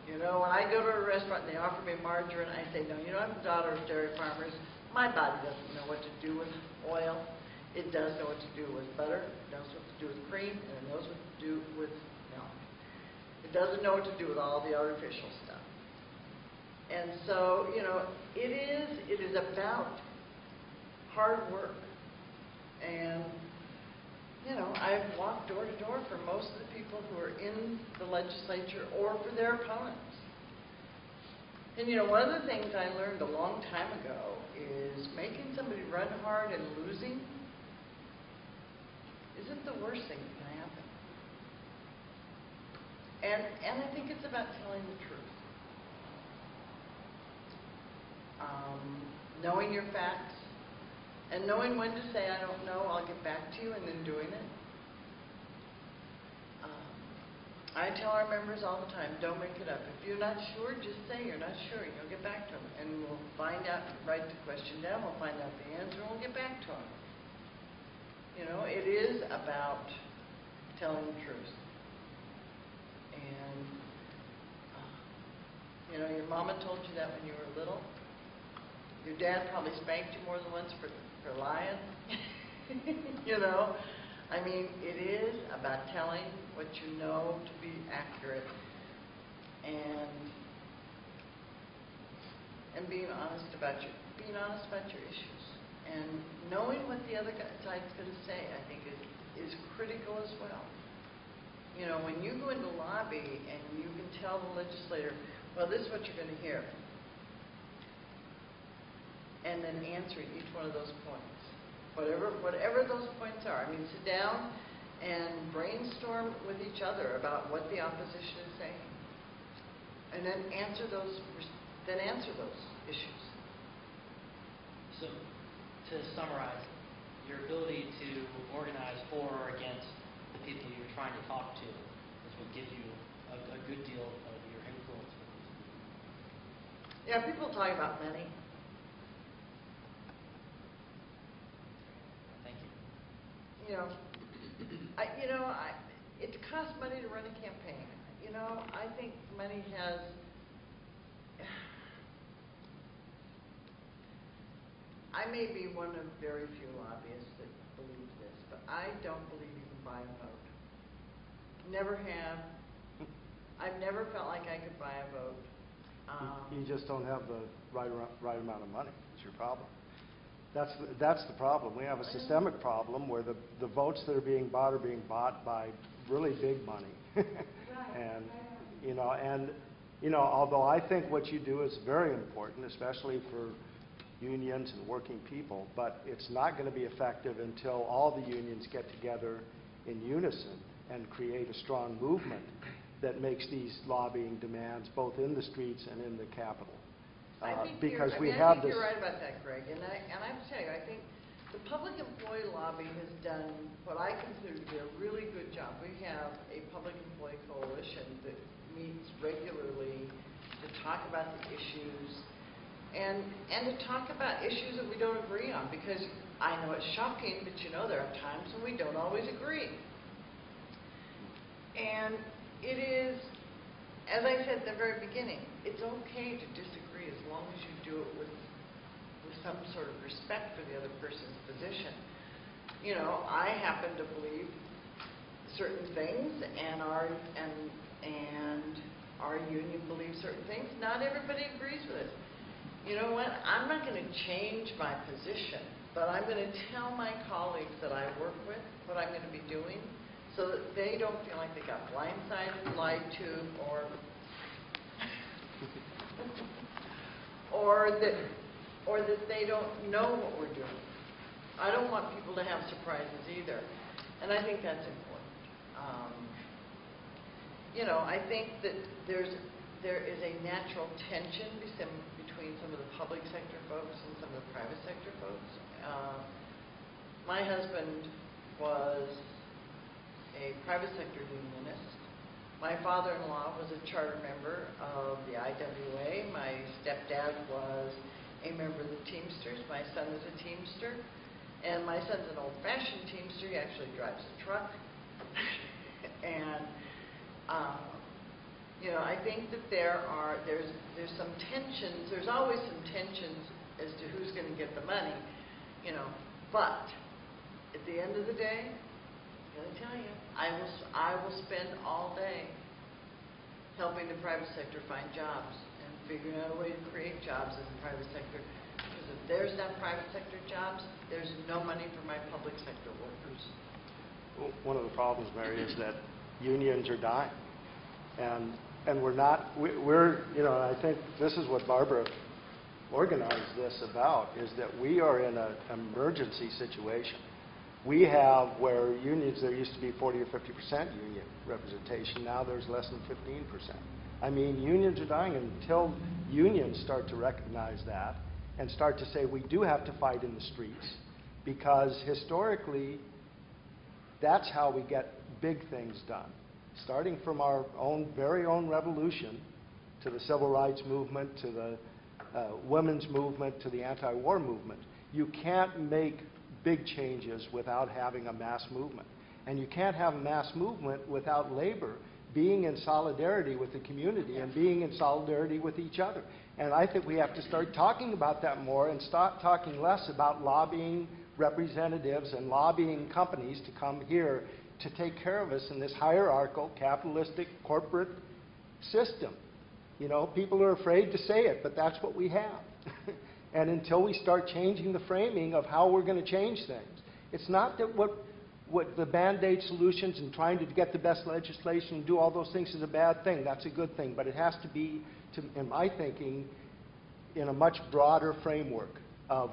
You know, when I go to a restaurant and they offer me margarine, I say, no, you know, I'm the daughter of dairy farmers. My body doesn't know what to do with oil. It does know what to do with butter. It knows what to do with cream, and it knows what to do with milk. It doesn't know what to do with all the artificial stuff. And so, you know, it is about hard work. And, you know, I've walked door to door for most of the people who are in the legislature or for their opponents. And, you know, one of the things I learned a long time ago is making somebody run hard and losing isn't the worst thing that can happen. And I think it's about telling the truth. Knowing your facts, and knowing when to say, I don't know, I'll get back to you, and then doing it. I tell our members all the time, don't make it up. If you're not sure, just say you're not sure. You'll get back to them, and we'll find out, write the question down, we'll find out the answer, and we'll get back to them. You know, it is about telling the truth. And, you know, your mama told you that when you were little. Your dad probably spanked you more than once for lying. You know, I mean, it is about telling what you know to be accurate and being honest about your issues and knowing what the other side's going to say. I think is critical as well. You know, when you go into lobby and you can tell the legislator, well, this is what you're going to hear. And then answering each one of those points, whatever those points are. I mean, sit down and brainstorm with each other about what the opposition is saying, and then answer those issues. So, to summarize, your ability to organize for or against the people you're trying to talk to is what gives you a good deal of your influence with these people. Yeah, people talk about money. It costs money to run a campaign. You know, I think money has. I may be one of very few lobbyists that believe this, but I don't believe you can buy a vote. Never have. I've never felt like I could buy a vote. You just don't have the right amount of money. Is your problem? That's the problem. We have a systemic problem where the votes that are being bought by really big money. and although I think what you do is very important, especially for unions and working people, but it's not going to be effective until all the unions get together in unison and create a strong movement that makes these lobbying demands both in the streets and in the Capitol. I think you're right about that, Greg. And I have to tell you, I think the public employee lobby has done what I consider to be a really good job. We have a public employee coalition that meets regularly to talk about the issues and to talk about issues that we don't agree on. Because I know it's shocking, but you know there are times when we don't always agree. And it is, as I said at the very beginning, it's okay to disagree as long as you do it with some sort of respect for the other person's position. You know, I happen to believe certain things, and our union believes certain things. Not everybody agrees with it. You know what? I'm not going to change my position, but I'm going to tell my colleagues that I work with what I'm going to be doing, so that they don't feel like they got blindsided, lied to, or that they don't know what we're doing. I don't want people to have surprises either, and I think that's important. I think that there is a natural tension between some of the public sector folks and some of the private sector folks. My husband was a private sector unionist. My father-in-law was a charter member of the IWA. My stepdad was a member of the Teamsters. My son is a Teamster. And my son's an old-fashioned Teamster. He actually drives a truck. And, you know, I think that there's some tensions. There's always some tensions as to who's going to get the money, you know. But at the end of the day, I'm going to tell you, I will spend all day helping the private sector find jobs and figuring out a way to create jobs in the private sector. Because if there's not private sector jobs, there's no money for my public sector workers. Well, one of the problems, Mary, is that unions are dying. And we're not, we're, you know, I think this is what Barbara organized this about, is that we are in an emergency situation. We have where unions, there used to be 40 or 50% union representation. Now there's less than 15%. I mean, unions are dying. Until unions start to recognize that and start to say we do have to fight in the streets, because historically that's how we get big things done. Starting from our very own revolution to the civil rights movement, to the women's movement, to the anti-war movement. You can't make big changes without having a mass movement. And you can't have a mass movement without labor being in solidarity with the community and being in solidarity with each other. And I think we have to start talking about that more and stop talking less about lobbying representatives and lobbying companies to come here to take care of us in this hierarchical, capitalistic, corporate system. You know, people are afraid to say it, but that's what we have. And until we start changing the framing of how we're going to change things, it's not that what the Band-Aid solutions and trying to get the best legislation and do all those things is a bad thing. That's a good thing. But it has to be, in my thinking, in a much broader framework of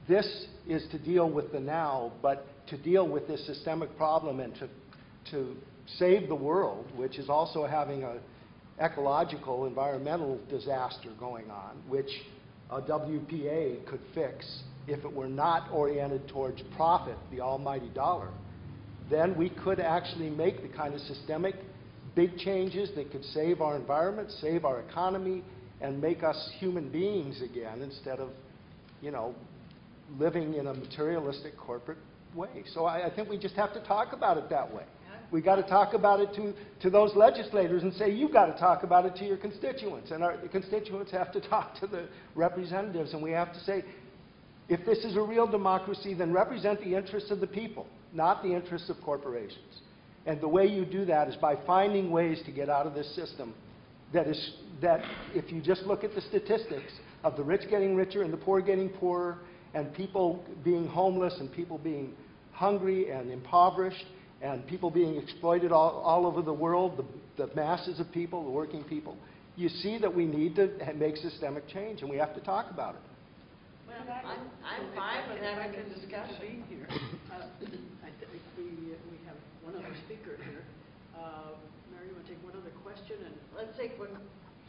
this is to deal with the now, but to deal with this systemic problem and to save the world, which is also having an ecological, environmental disaster going on, which a WPA could fix if it were not oriented towards profit, the almighty dollar. Then we could actually make the kind of systemic big changes that could save our environment, save our economy, and make us human beings again instead of, you know, living in a materialistic corporate way. So I think we just have to talk about it that way. We got to talk about it to those legislators and say, you've got to talk about it to your constituents. And the constituents have to talk to the representatives. And we have to say, if this is a real democracy, then represent the interests of the people, not the interests of corporations. And the way you do that is by finding ways to get out of this system that if you just look at the statistics of the rich getting richer and the poor getting poorer, and people being homeless and people being hungry and impoverished, and people being exploited all over the world, the masses of people, the working people, you see that we need to make systemic change, and we have to talk about it. Well, I'm fine with having a discussion. Here. I think we have one other speaker here. Mary, you want to take one other question? And Let's take one.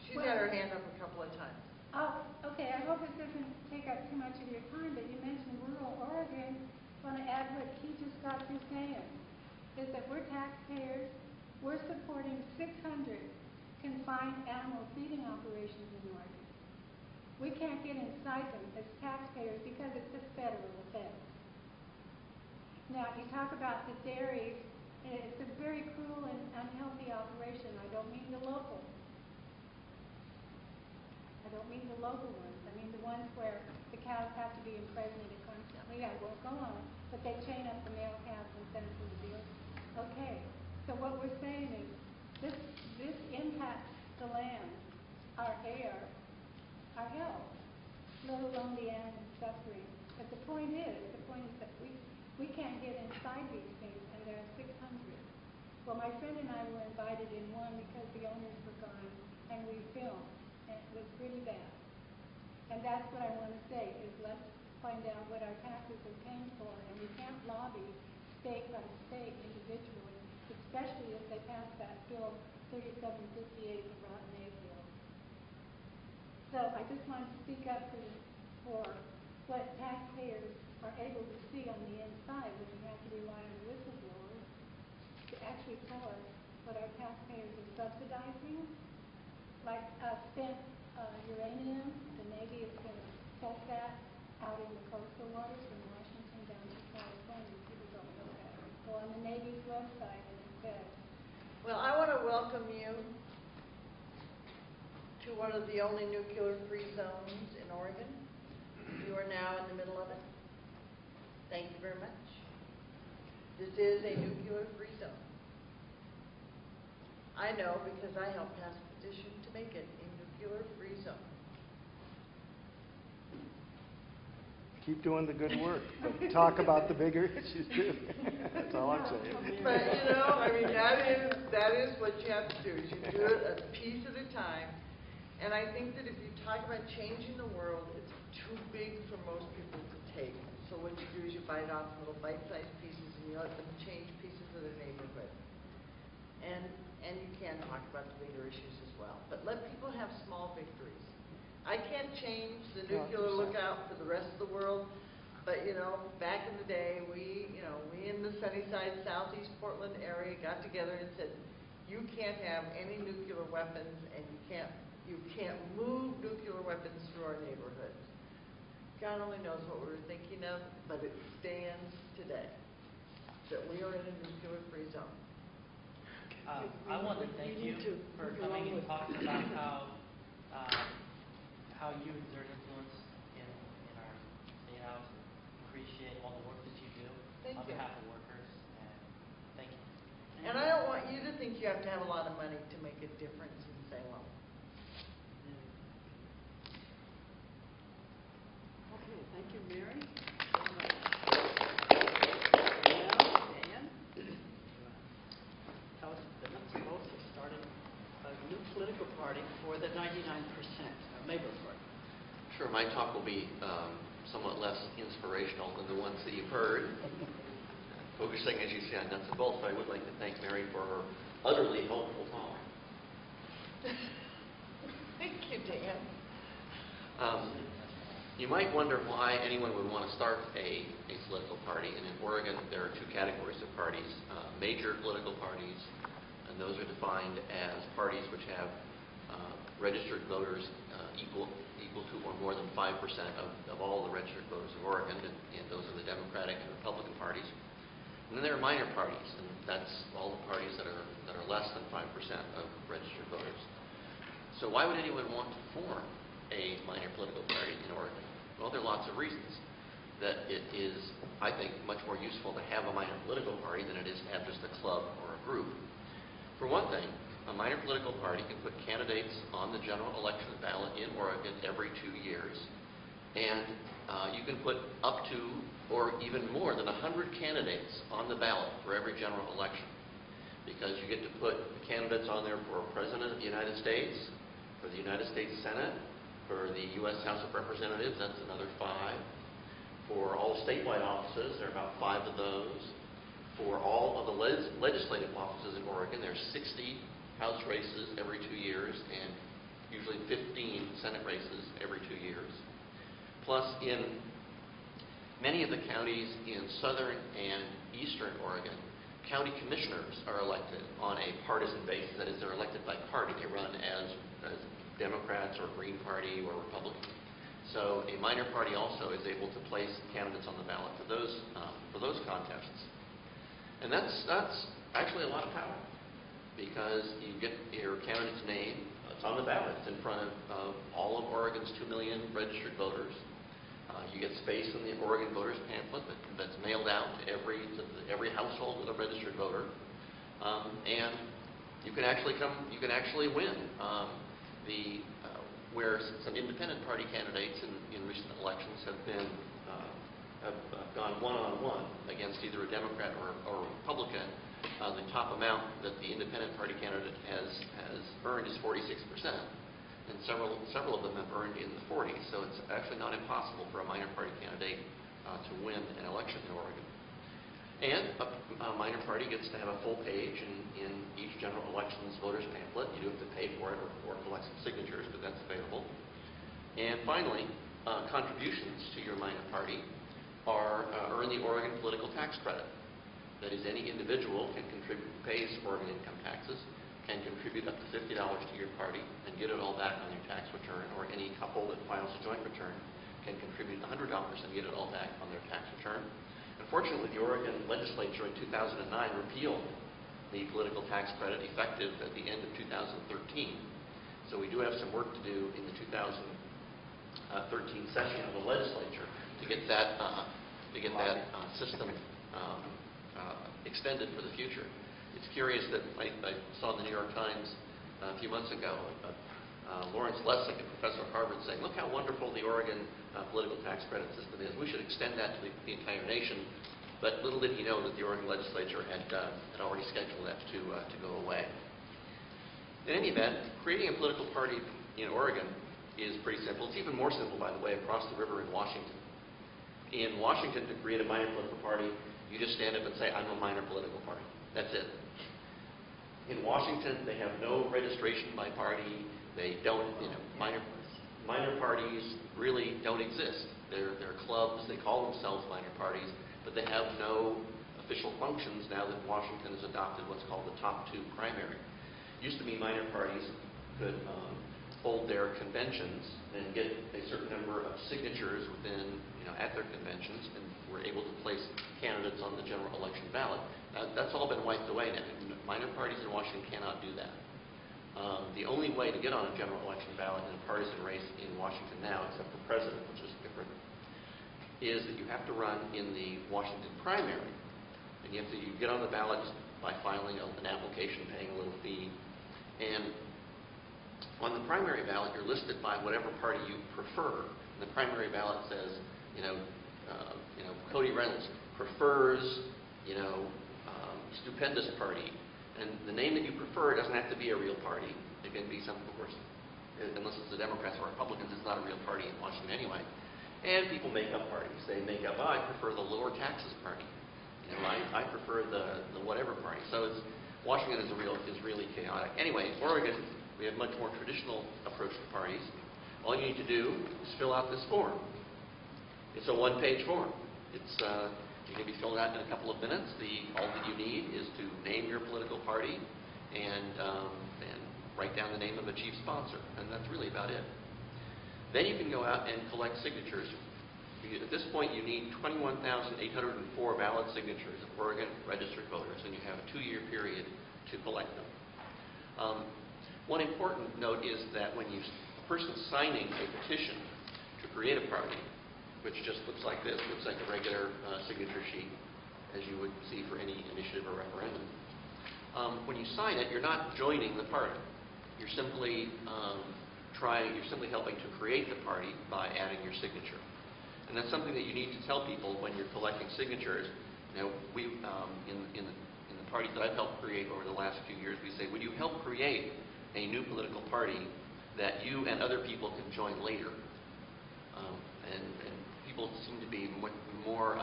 She's had her hand up a couple of times. Oh, okay. I hope it doesn't take up too much of your time, but you mentioned rural Oregon. I want to add what he just got through saying, is that we're taxpayers. We're supporting 600 confined animal feeding operations in Oregon. We can't get inside them as taxpayers because it's a federal offense. Now, you talk about the dairies. It's a very cruel and unhealthy operation. I don't mean the local. I don't mean the local ones. I mean the ones where the cows have to be impregnated constantly. I won't go on, but they chain up the male calves and send them to the field. Okay, so what we're saying is this impacts the land, our air, our health, let alone the animal suffering. But the point is that we can't get inside these things, and there are 600. Well, my friend and I were invited in one because the owners were gone, and we filmed. And it was pretty bad. And that's what I want to say, is let's find out what our taxes are paying for, and we can't lobby state by state individually, especially if they pass that bill 3758, the Rotten Egg bill. So I just want to speak up for what taxpayers are able to see on the inside when we have to rely on whistleblowers to actually tell us what our taxpayers are subsidizing. Like spent uranium, the Navy is going to test that out in the coastal waters from Washington down to California, people don't know that. Go on the Navy's website and it says, Well, I want to welcome you to one of the only nuclear-free zones in Oregon. You are now in the middle of it. Thank you very much. This is a nuclear-free zone. I know because I helped pass a petition to make it a nuclear-free zone. Keep doing the good work, but talk about the bigger issues too. That's all I'm saying. But, you know, I mean, that is what you have to do, is you do it a piece at a time. And I think that if you talk about changing the world, it's too big for most people to take. So what you do is you bite off little bite-sized pieces and you let them change pieces of their neighborhood. And you can talk about the bigger issues as well. But let people have small victories. I can't change the nuclear lookout for the rest of the world, but, you know, back in the day, we in the Sunnyside, Southeast Portland area got together and said, you can't have any nuclear weapons and you can't move nuclear weapons through our neighborhoods. God only knows what we were thinking of, but it stands today that we are in a nuclear-free zone. I want to thank you for coming and talking about how you exert influence in our State House. Appreciate all the work that you do Thank on you. behalf of workers, and thank you. And I don't want you to think you have to have a lot of money to make a difference in Salem. Okay, thank you, Mary. Now, Dan, tell us the nuts and bolts of starting a new political party for the 99%, Labour Party. Sure, my talk will be somewhat less inspirational than the ones that you've heard. Focusing, as you see, on nuts and bolts, I would like to thank Mary for her utterly helpful talk. Thank you, Dan. You might wonder why anyone would want to start a political party. And in Oregon, there are two categories of parties, major political parties, and those are defined as parties which have registered voters equal to or more than 5% of all the registered voters of Oregon, and those are the Democratic and Republican parties. And then there are minor parties, and that's all the parties that are less than 5% of registered voters. So why would anyone want to form a minor political party in Oregon? Well, there are lots of reasons that it is, I think, much more useful to have a minor political party than it is to have just a club or a group. For one thing, a minor political party can put candidates on the general election ballot in Oregon every 2 years, and you can put up to or even more than 100 candidates on the ballot for every general election, because you get to put candidates on there for President of the United States, for the United States Senate, for the U.S. House of Representatives, that's another 5. For all statewide offices, there are about 5 of those. For all of the legislative offices in Oregon, there are 60 House races every 2 years and usually 15 Senate races every 2 years. Plus, in many of the counties in southern and eastern Oregon, county commissioners are elected on a partisan basis. That is, they're elected by party. They run as Democrats or Green Party or Republican. So a minor party also is able to place candidates on the ballot for those contests. And that's actually a lot of power, because you get your candidate's name, it's on the ballot, it's in front of all of Oregon's 2 million registered voters. You get space in the Oregon voters pamphlet that's mailed out to every household with a registered voter, and you can actually win. Where some independent party candidates in recent elections have gone one-on-one against either a Democrat or a Republican, the top amount that the independent party candidate has earned is 46%, and several of them have earned in the 40s. So it's actually not impossible for a minor party candidate to win an election in Oregon. And a minor party gets to have a full page in each general election's voters pamphlet. You do have to pay for it or collect some signatures, but that's available. And finally, contributions to your minor party earn the Oregon political tax credit. That is, any individual can contribute, pays Oregon income taxes, can contribute up to $50 to your party and get it all back on your tax return, or any couple that files a joint return can contribute $100 and get it all back on their tax return. Unfortunately, the Oregon legislature in 2009 repealed the political tax credit effective at the end of 2013. So we do have some work to do in the 2013 session of the legislature to get that system extended for the future. It's curious that I saw in the New York Times a few months ago Lawrence Lessig, a professor at Harvard, saying, "Look how wonderful the Oregon political tax credit system is. We should extend that to the entire nation." But little did he know that the Oregon legislature had already scheduled that to go away. In any event, creating a political party in Oregon is pretty simple. It's even more simple, by the way, across the river in Washington. In Washington, to create a minor political party, you just stand up and say, "I'm a minor political party." That's it. In Washington, they have no registration by party. They don't, minor parties really don't exist. They're clubs. They call themselves minor parties, but they have no official functions now that Washington has adopted what's called the top two primary. It used to be minor parties could hold their conventions and get a certain number of signatures within, at their conventions, and were able to place candidates on the general election ballot. That's all been wiped away now. Minor parties in Washington cannot do that. The only way to get on a general election ballot in a partisan race in Washington now, except for president, which is different, is that you have to run in the Washington primary. And you get on the ballot by filing an application, paying a little fee. And on the primary ballot, you're listed by whatever party you prefer. And the primary ballot says, Cody Reynolds prefers, stupendous party. And the name that you prefer doesn't have to be a real party. It can be something, of course, unless it's the Democrats or Republicans, it's not a real party in Washington anyway. And people make up parties. They make up, I prefer the lower taxes party. I prefer the whatever party. So Washington is really chaotic. Anyway, in Oregon, we have a much more traditional approach to parties. All you need to do is fill out this form. It's a one-page form. You can be filled out in a couple of minutes. All that you need is to name your political party and write down the name of a chief sponsor, and that's really about it. Then you can go out and collect signatures. At this point, you need 21,804 valid signatures of Oregon registered voters, and you have a 2-year period to collect them. One important note is that when a person signing a petition to create a party, which just looks like this, looks like a regular signature sheet, as you would see for any initiative or referendum. When you sign it, you're not joining the party. You're simply helping to create the party by adding your signature. And that's something that you need to tell people when you're collecting signatures. We in the parties that I've helped create over the last few years, we say, would you help create a new political party that you and other people can join later? And people seem to be more,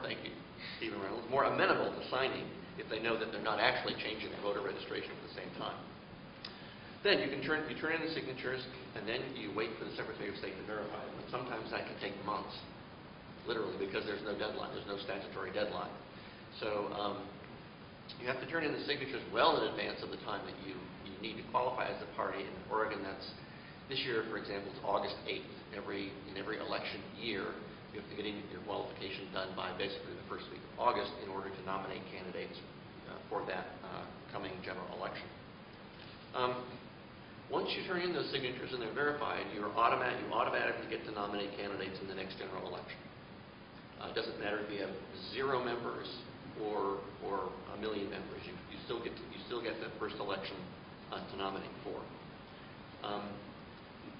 thank you, Stephen Reynolds, more amenable to signing if they know that they're not actually changing their voter registration at the same time. Then you turn in the signatures, and then you wait for the Secretary of State to verify them. And sometimes that can take months, literally, because there's no deadline. There's no statutory deadline. So you have to turn in the signatures well in advance of the time that you need to qualify as a party. In Oregon, this year, for example, it's August 8th. In every election year, you have to get in your qualification done by basically the first week of August in order to nominate candidates for that coming general election. Once you turn in those signatures and they're verified, you automatically get to nominate candidates in the next general election. It doesn't matter if you have 0 members or 1 million members. You still get that first election to nominate for.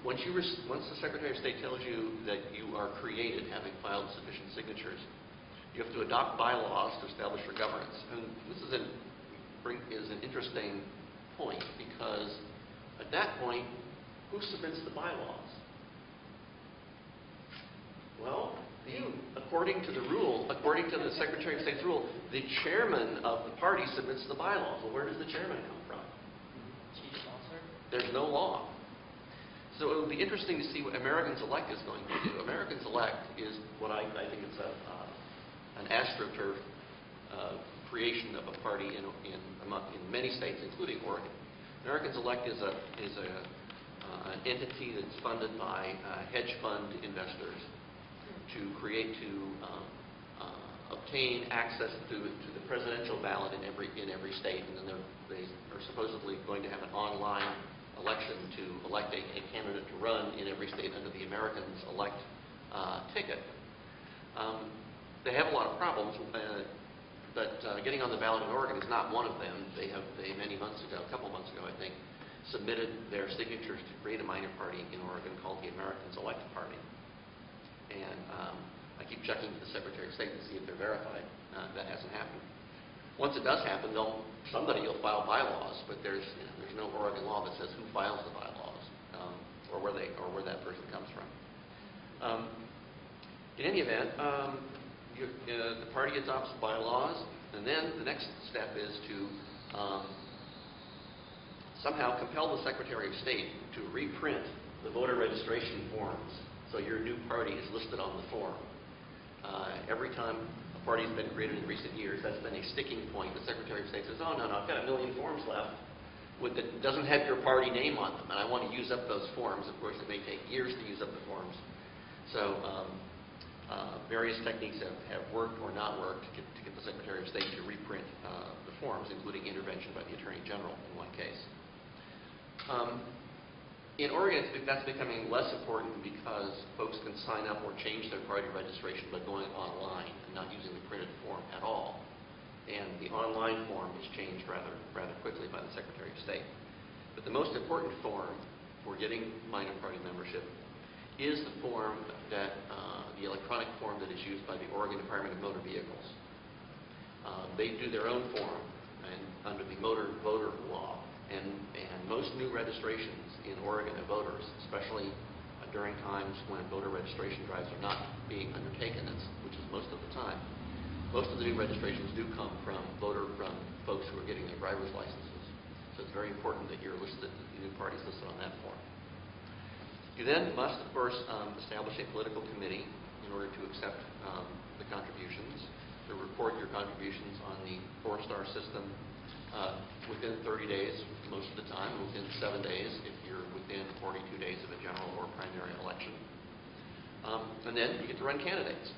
Once the Secretary of State tells you that you are created, having filed sufficient signatures, you have to adopt bylaws to establish your governance. And this is an interesting point, because at that point, who submits the bylaws? Well, according to the the Secretary of State's rule, the chairman of the party submits the bylaws. Well, where does the chairman come from? Chief sponsor? There's no law. So it will be interesting to see what Americans Elect is going to do. Americans Elect is what I think is an astroturf creation of a party in many states, including Oregon. Americans Elect is an entity that's funded by hedge fund investors obtain access to the presidential ballot in every state, and then they are supposedly going to have an online election to elect a candidate to run in every state under the Americans Elect ticket. They have a lot of problems, but getting on the ballot in Oregon is not one of them. They many months ago, a couple months ago, I think, submitted their signatures to create a minor party in Oregon called the Americans Elect Party. And I keep checking with the Secretary of State to see if they're verified. That hasn't happened. Once it does happen, somebody will file bylaws, but there's no Oregon law that says who files the bylaws or where that person comes from. In any event, the party adopts bylaws, and then the next step is to somehow compel the Secretary of State to reprint the voter registration forms so your new party is listed on the form. Every time a party has been created in recent years, that's been a sticking point. The Secretary of State says, oh, no, I've got 1 million forms left that doesn't have your party name on them, and I want to use up those forms. Of course, it may take years to use up the forms. So various techniques have worked or not worked to get the Secretary of State to reprint the forms, including intervention by the Attorney General in one case. In Oregon, that's becoming less important because folks can sign up or change their party registration by going online and not using the printed form at all. And the online form is changed rather quickly by the Secretary of State. But the most important form for getting minor party membership is the form that the electronic form that is used by the Oregon Department of Motor Vehicles. They do their own form and under the motor voter law, and most new registrations in Oregon of voters, especially during times when voter registration drives are not being undertaken, which is most of the time. Most of the new registrations do come from folks who are getting their driver's licenses. So it's very important that you're listed, the new party's listed on that form. You then must, of course, establish a political committee in order to accept the contributions, to report your contributions on the 4-star system within 30 days most of the time, within 7 days if you're within 42 days of a general or primary election. And then you get to run candidates.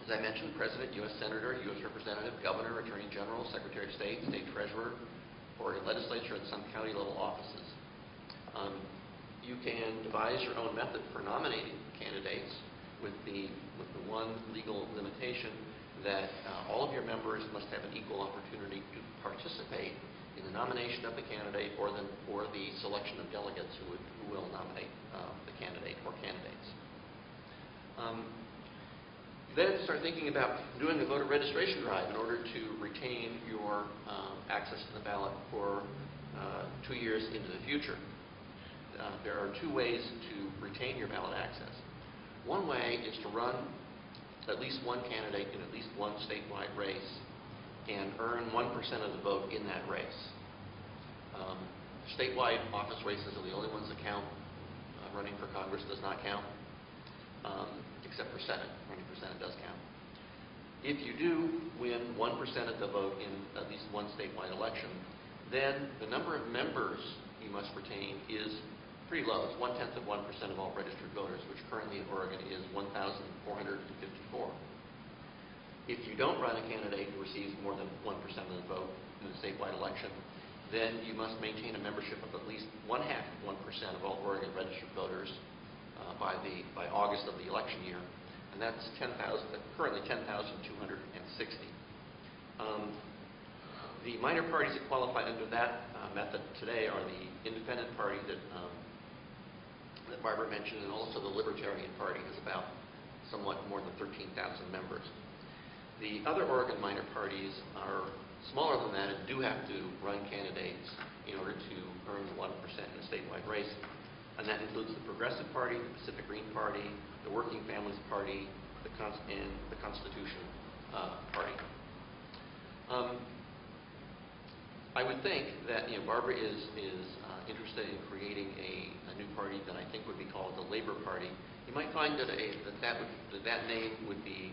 As I mentioned, President, U.S. Senator, U.S. Representative, Governor, Attorney General, Secretary of State, State Treasurer, Oregon Legislature, and some county level offices. You can devise your own method for nominating candidates with the one legal limitation that all of your members must have an equal opportunity to participate in the nomination of the candidate or the selection of delegates who will nominate the candidate or candidates. Then start thinking about doing a voter registration drive in order to retain your access to the ballot for 2 years into the future. There are 2 ways to retain your ballot access. One way is to run at least one candidate in at least one statewide race and earn 1% of the vote in that race. Statewide office races are the only ones that count. Running for Congress does not count, except for Senate. Running for Senate does count. If you do win 1% of the vote in at least one statewide election, then the number of members you must retain is pretty low. It's 1/10 of 1% of all registered voters, which currently in Oregon is 1,454. If you don't run a candidate who receives more than 1% of the vote in a statewide election, then you must maintain a membership of at least 1/2 of 1% of all Oregon registered voters by August of the election year, and that's currently 10,260. The minor parties that qualify under that method today are the Independent Party that Barbara mentioned, and also the Libertarian Party has about somewhat more than 13,000 members. The other Oregon minor parties are smaller than that and do have to run candidates in order to earn the 1% in a statewide race, and that includes the Progressive Party, the Pacific Green Party, the Working Families Party, and the Constitution Party. I would think that Barbara is interested in creating a new party that I think would be called the Labor Party. You might find that that name would be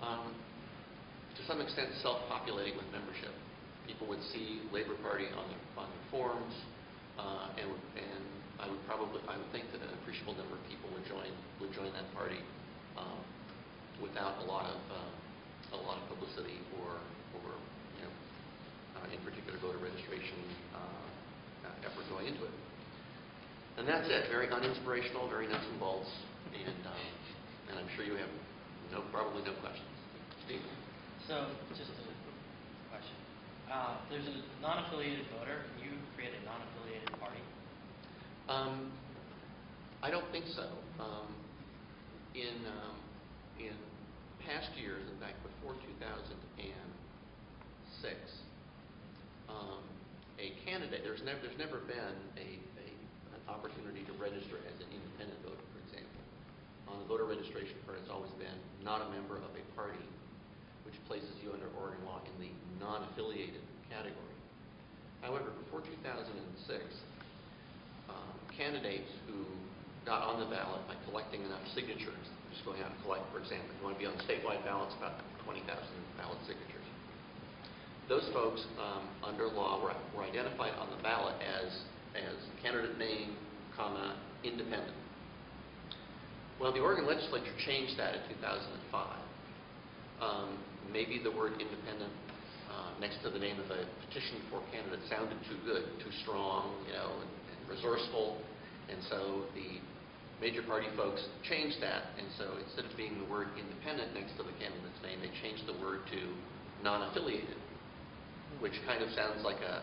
to some extent self-populating with membership. People would see Labor Party on the forms and I would think that an appreciable number of people would join that party without a lot of publicity or in particular voter registration effort going into it. And that's it. Very uninspirational, very nuts and bolts, and I'm sure you have probably no questions. Steve? So, just a question. There's a non-affiliated voter. Can you create a non-affiliated party? I don't think so. In past years, in fact, before 2006, a candidate, there's never been an opportunity to register as an independent voter, for example. On the voter registration card, it's always been not a member of a party, which places you under Oregon law in the non-affiliated category. However, before 2006, candidates who got on the ballot by collecting enough signatures, just going out and collect, for example, if you want to be on the statewide ballots, about 20,000 ballot signatures. Those folks, under law, were identified on the ballot as candidate name, comma, independent. Well, the Oregon legislature changed that in 2005. Maybe the word independent next to the name of a petition for candidate sounded too good, too strong, and resourceful. And so the major party folks changed that. And so instead of being the word independent next to the candidate's name, they changed the word to non-affiliated, which kind of sounds like a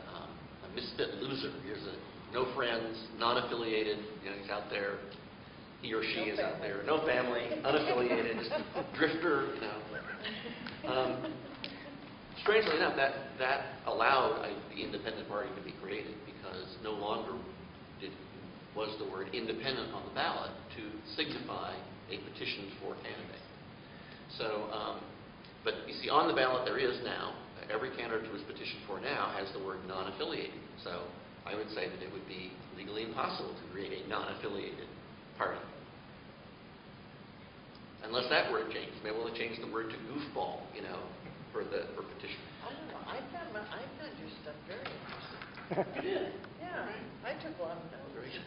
misfit loser. Here's no friends, non-affiliated, he's out there. He or she is out there. No family, unaffiliated, just a drifter, Strangely enough, that allowed the independent party to be created because no longer was the word independent on the ballot to signify a petition for candidate. So, but you see, on the ballot there is now, every candidate who is petitioned for now has the word non-affiliated. So I would say that it would be legally impossible to create a non-affiliated party. Unless that word changed. Maybe we'll change the word to goofball, for petition. I don't know. I found your stuff very interesting. You did? Yeah, I took a lot of notes. Very good.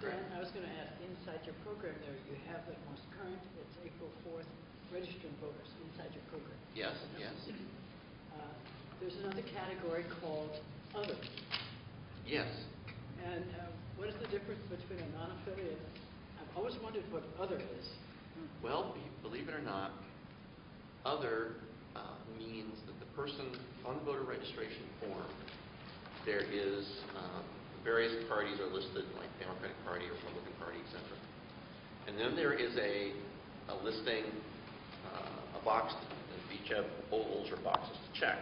Dan, I was going to ask, inside your program there, you have the most current, it's April 4th, registered voters inside your program. Yes, yes. There's another category called other. Yes. And what is the difference between a non-affiliate? I've always wondered what other is. Well, believe it or not, other means that the person on the voter registration form, there is various parties are listed, like Democratic Party, Republican Party, etc. And then there is a listing, a box, each have ovals or boxes to check.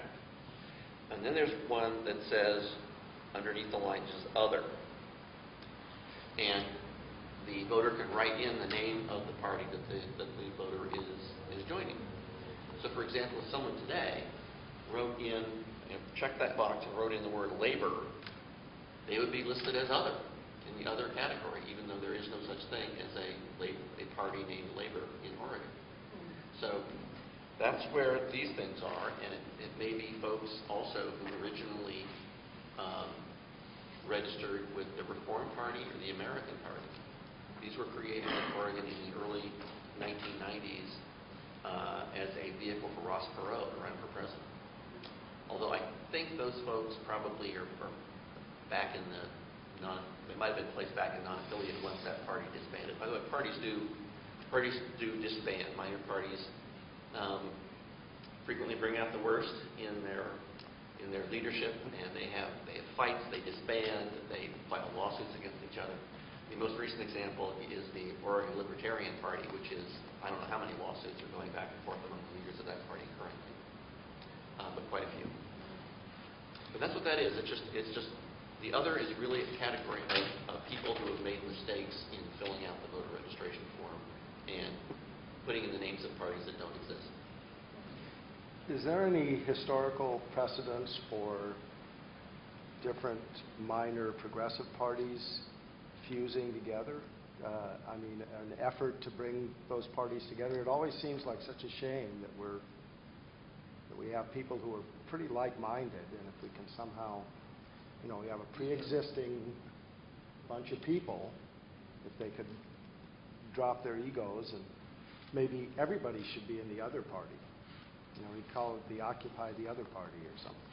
And then there's one that says, underneath the line, says other. And the voter can write in the name of the party that the voter is joining. So, for example, if someone today wrote in, checked that box and wrote in the word labor, they would be listed as other in the other category, even though there is no such thing as a party named Labor in Oregon. So that's where these things are, and it may be folks also who originally registered with the Reform Party or the American Party. These were created in Oregon in the early 1990s as a vehicle for Ross Perot to run for president. Although I think those folks probably are back in they might have been placed back in non-affiliated once that party disbanded. By the way, parties do disband. Minor parties frequently bring out the worst in their leadership, and they have fights, they disband, they file lawsuits against each other. The most recent example is the Oregon Libertarian Party, which is, I don't know how many lawsuits are going back and forth among the leaders of that party currently, but quite a few. But that's what that is. It's just the other is really a category of people who have made mistakes in filling out the voter registration form and putting in the names of parties that don't exist. Is there any historical precedence for different minor progressive parties fusing together? I mean, an effort to bring those parties together. It always seems like such a shame that we have people who are pretty like-minded, and if we can somehow You know, you have a pre-existing bunch of people, if they could drop their egos, and maybe everybody should be in the other party. You know, we call it the Occupy the Other Party or something.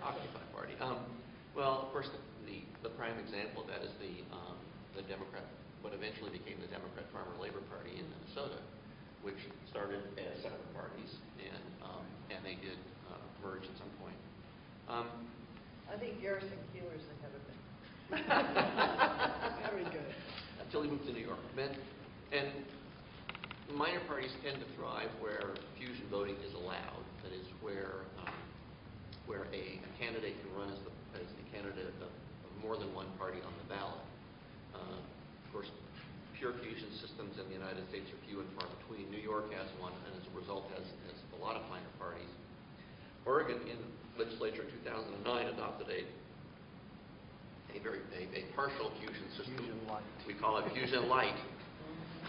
Occupy Party. Well, of course, the prime example of that is the Democrat, what eventually became the Democrat Farmer Labor Party in Minnesota, which started as separate parties, and they did merge at some point. I think Garrison Keillor's ahead of it. Very good. Until he moved to New York. And minor parties tend to thrive where fusion voting is allowed. That is, where a candidate can run as the candidate of more than one party on the ballot. Of course, pure fusion systems in the United States are few and far between. New York has one, and as a result has a lot of minor parties. Oregon, in legislature 2009, adopted a partial fusion system. Fusion Light. We call it Fusion Light,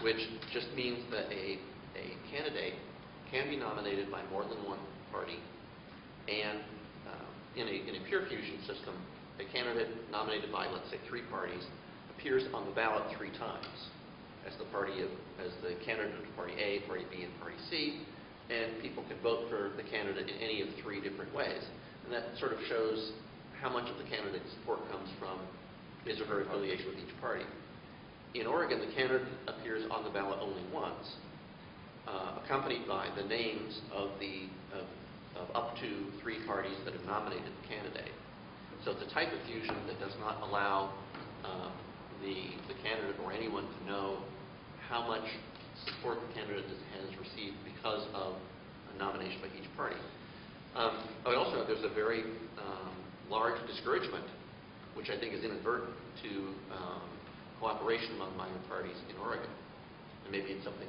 which just means that a candidate can be nominated by more than one party, and in a pure fusion system, a candidate nominated by, let's say, 3 parties appears on the ballot 3 times as the candidate of Party A, Party B, and Party C, and people can vote for the candidate in any of 3 different ways. And that sort of shows how much of the candidate's support comes from his or her affiliation with each party. In Oregon, the candidate appears on the ballot only once, accompanied by the names of up to 3 parties that have nominated the candidate. So it's a type of fusion that does not allow the candidate or anyone to know how much support the candidate has received because of a nomination by each party. I would also note there's a very large discouragement, which I think is inadvertent, to cooperation among minor parties in Oregon. And maybe it's something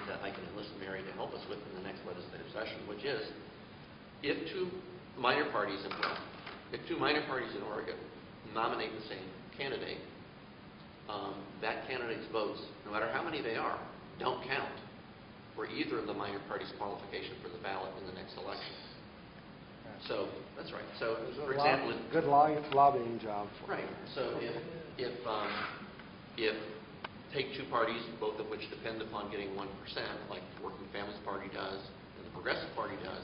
that I can enlist Mary to help us with in the next legislative session, which is if two minor parties in Oregon nominate the same candidate, that candidate's votes, no matter how many they are, don't count for either of the minor parties' qualification for the ballot in the next election. So that's right. So, for example, good lobbying job. Right. So if take 2 parties, both of which depend upon getting 1%, like the Working Families Party does and the Progressive Party does,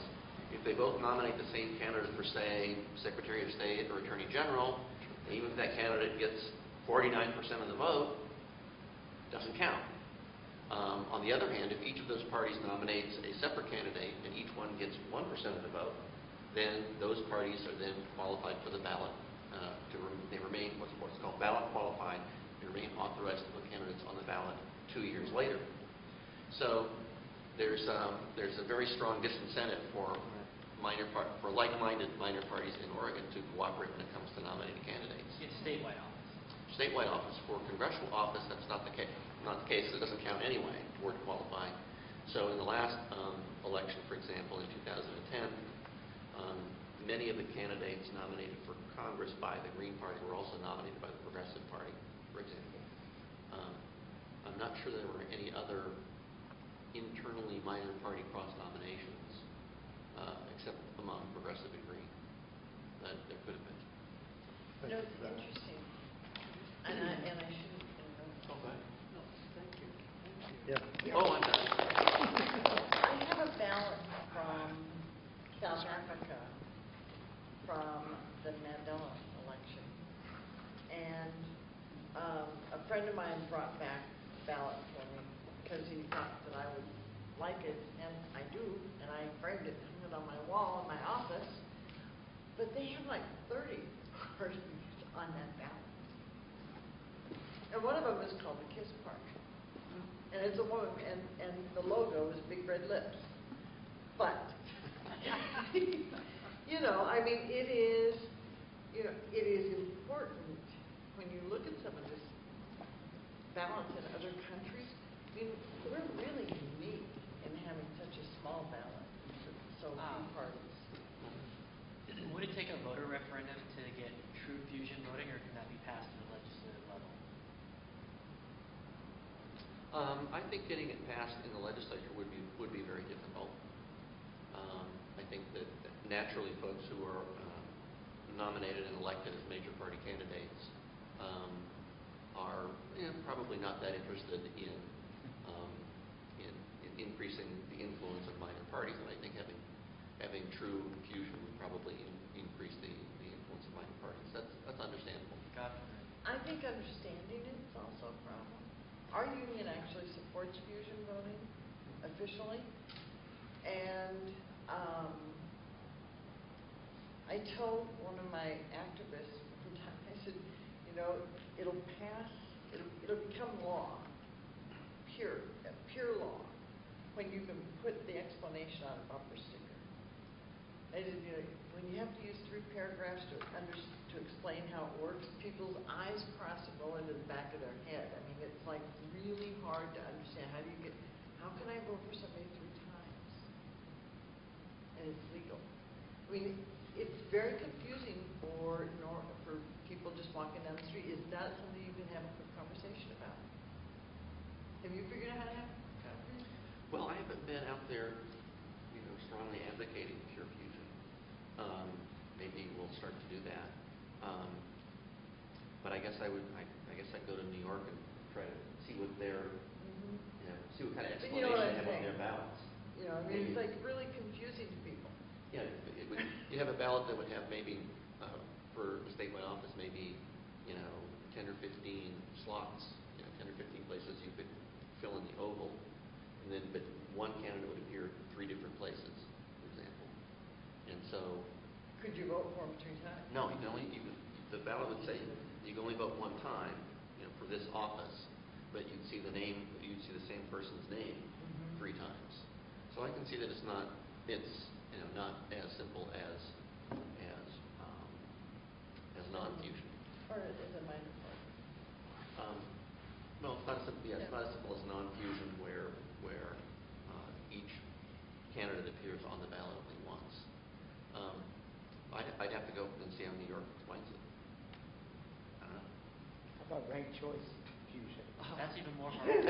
if they both nominate the same candidate for, say, Secretary of State or Attorney General, and even if that candidate gets 49% of the vote, it doesn't count. On the other hand, if each of those parties nominates a separate candidate and each one gets 1% of the vote, then those parties are then qualified for the ballot. They remain what's called ballot qualified. They remain authorized to put candidates on the ballot 2 years later. So there's a very strong disincentive for like-minded minor parties in Oregon to cooperate when it comes to nominating candidates. It's statewide office. Statewide office. For congressional office, that's not the case. It doesn't count anyway toward qualifying. So in the last election, for example, in 2010, many of the candidates nominated for Congress by the Green Party were also nominated by the Progressive Party, for example. I'm not sure there were any other internally minor party cross-nominations, except among Progressive and Green. But there could have been. You know, it's interesting, and I shouldn't. Oh, go ahead. No, thank you. Yeah. Oh, I'm done. I have a ballot from South Africa from the Mandela election, and a friend of mine brought back the ballot for me because he thought that I would like it, and I do, and I framed it and hung it on my wall in my office. But they have like 30 parties on that ballot, and one of them is called the Kiss Party. And it's a woman, and the logo is big red lips. But, you know, I mean, it is important when you look at some of this ballots in other countries. I mean, we're really unique in having such a small ballot, so few parties. Would it take a voter referendum to get true fusion voting, or can that be passed at the legislative level? I think getting it passed in the legislature would be very difficult. I think that naturally folks who are nominated and elected as major party candidates are probably not that interested in increasing the influence of minor parties, and I think having true fusion would probably increase the influence of minor parties. That's understandable. Gotcha. I think understanding it is also a problem. Our union actually supports fusion voting officially, and I told one of my activists one time, I said, it'll pass, it'll become law, pure law, when you can put the explanation on a bumper sticker. I said, when you have to use 3 paragraphs to explain how it works, people's eyes cross and go into the back of their head. I mean, it's like really hard to understand. How can I vote for somebody 3 times? And it's legal. I mean, it's very confusing for people just walking down the street. Is that something you can have a quick conversation about? Have you figured out how to have a conversation? Well, I haven't been out there, strongly advocating pure fusion. Maybe we'll start to do that. But I guess I'd go to New York and try to see what see what kind of explanation they have on their ballots. It's like really confusing to people. Yeah, you have a ballot that would have maybe for a statewide office maybe 10 or 15 slots, 10 or 15 places you could fill in the oval, and then but one candidate would appear 3 different places, for example. And so, could you vote for them 3 times? no, the ballot would say you can only vote 1 time, for this office, but you'd see the same person's name 3 times. So I can see that it's not as simple as non-fusion. Or as a minor party. Well, it's not as simple as non-fusion where each candidate appears on the ballot only once. I'd have to go and see how New York explains it. I don't know. How about ranked choice fusion? That's even more hard.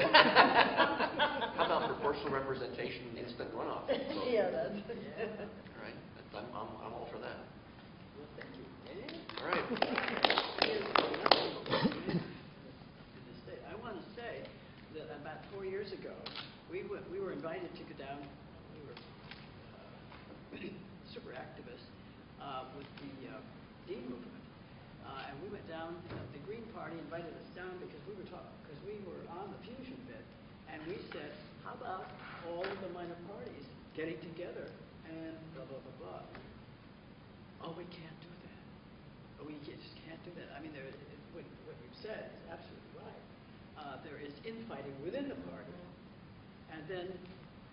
How about proportional representation, instant runoff? So, Yeah, that's. all right, I'm all for that. Well, thank you. All right. I want to say that about 4 years ago, we were invited to go down. We were super activists with the Dean movement, and we went down. The Green Party invited us down because we were on the fusion bit, and we said, how about all of the minor parties getting together and blah blah blah blah. Oh, we can't do that. We just can't do that. I mean, what you've said is absolutely right. There is infighting within the party. And then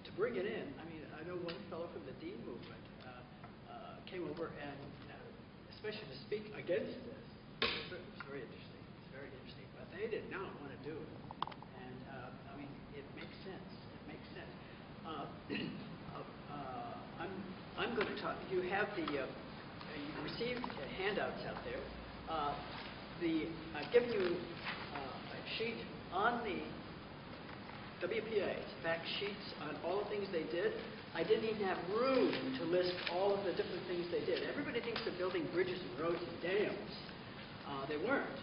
to bring it in, I mean, I know one fellow from the Dean movement came over and, especially to speak against this, it was very interesting. It's very interesting. But they did not want to do it. And, I mean, it makes sense. It makes sense. I'm going to talk. You have you received handouts out there. I've given you a sheet on the WPA, fact sheets on all the things they did. I didn't even have room to list all of the different things they did. Everybody thinks they're building bridges and roads and dams. They weren't.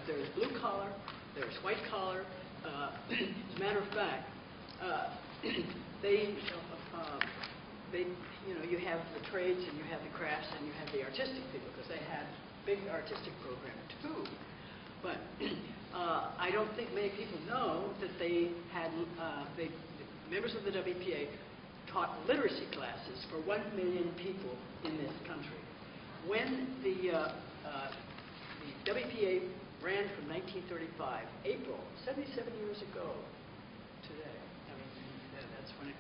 There's blue collar, there's white collar. As a matter of fact, you have the trades and you have the crafts and you have the artistic people, because they had a big artistic program too. But I don't think many people know that they had members of the WPA taught literacy classes for 1 million people in this country. When the WPA ran from 1935, April, 77 years ago today. I mean, that's when it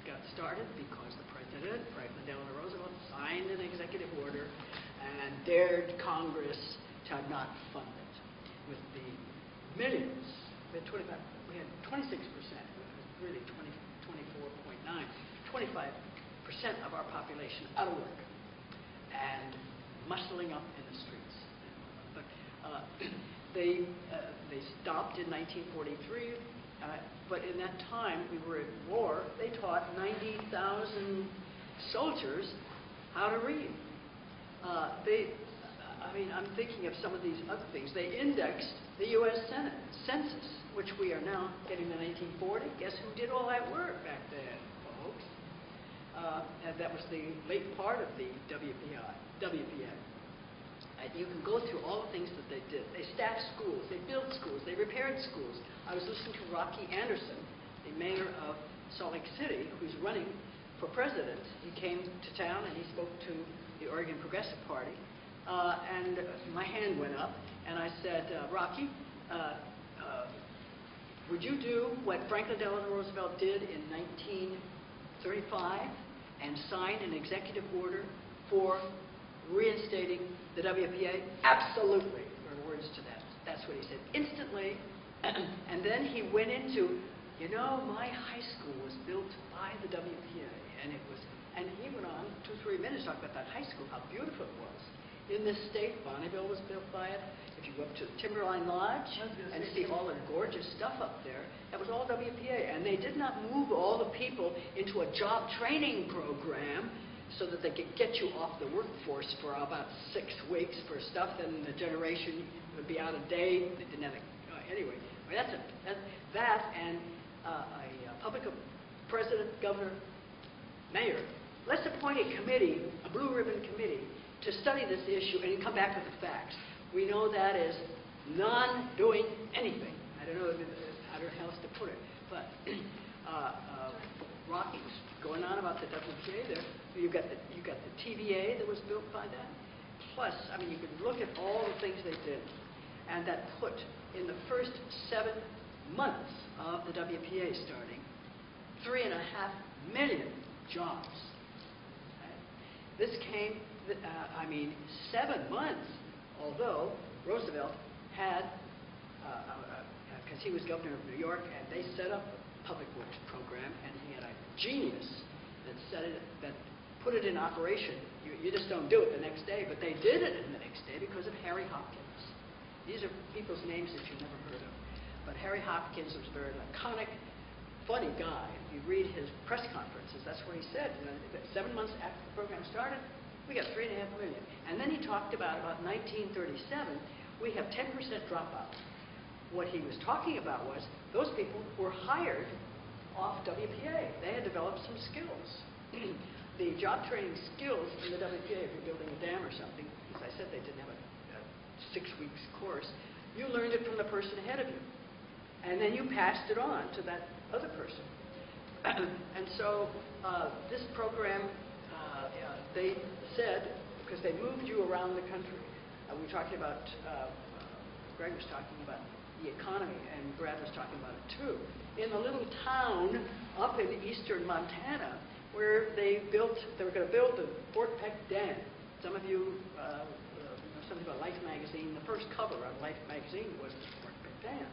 got started, because the President, Franklin Delano Roosevelt, signed an executive order and dared Congress to not fund it with the millions. We had 26%, it was really 24.9, 25% of our population out of work and muscling up in the streets. But they stopped in 1943. But in that time we were at war. They taught 90,000 soldiers how to read. I'm thinking of some of these other things. They indexed the U.S. Senate census, which we are now getting in 1940. Guess who did all that work back then, folks? And that was the late part of the WPA. And you can go through all the things that they did. They staffed schools, they built schools, they repaired schools. I was listening to Rocky Anderson, the mayor of Salt Lake City, who's running for president. He came to town and he spoke to the Oregon Progressive Party. And my hand went up, and I said, Rocky, would you do what Franklin Delano Roosevelt did in 1935 and sign an executive order for reinstating the WPA? Absolutely, were words to that. That's what he said instantly. And then he went into, my high school was built by the WPA, and he went on 2-3 minutes talking about that high school, how beautiful it was. In this state, Bonneville was built by it. If you go up to Timberline Lodge and see all the gorgeous stuff up there, that was all WPA. And they did not move all the people into a job training program so that they could get you off the workforce for about 6 weeks for stuff, then the generation would be out of date. They didn't have anyway. That and a public president, governor, mayor. Let's appoint a committee, a blue ribbon committee, to study this issue and come back with the facts. We know that is non-doing anything. I don't know how else to put it, but Rocky was going on about the WPA there. You got the TVA that was built by that. Plus, you could look at all the things they did, and that put in the first 7 months of the WPA starting, 3.5 million jobs. Right? This came. 7 months, although Roosevelt had, because he was governor of New York, and they set up a public works program, and he had a genius that put it in operation. You just don't do it the next day, but they did it the next day because of Harry Hopkins. These are people's names that you never heard of. But Harry Hopkins was a very laconic, funny guy. If you read his press conferences, that's what he said. 7 months after the program started, we got 3.5 million. And then he talked about 1937, we have 10% dropout. What he was talking about was those people were hired off WPA. They had developed some skills. The job training skills in the WPA, if you're building a dam or something, as I said, they didn't have a 6 weeks course. You learned it from the person ahead of you. And then you passed it on to that other person. And so this program, they said, because they moved you around the country, we were talking about, Greg was talking about the economy, and Brad was talking about it too. In a little town up in eastern Montana, where they were going to build the Fort Peck Dam. Some of you know something about Life magazine. The first cover of Life magazine was the Fort Peck Dam.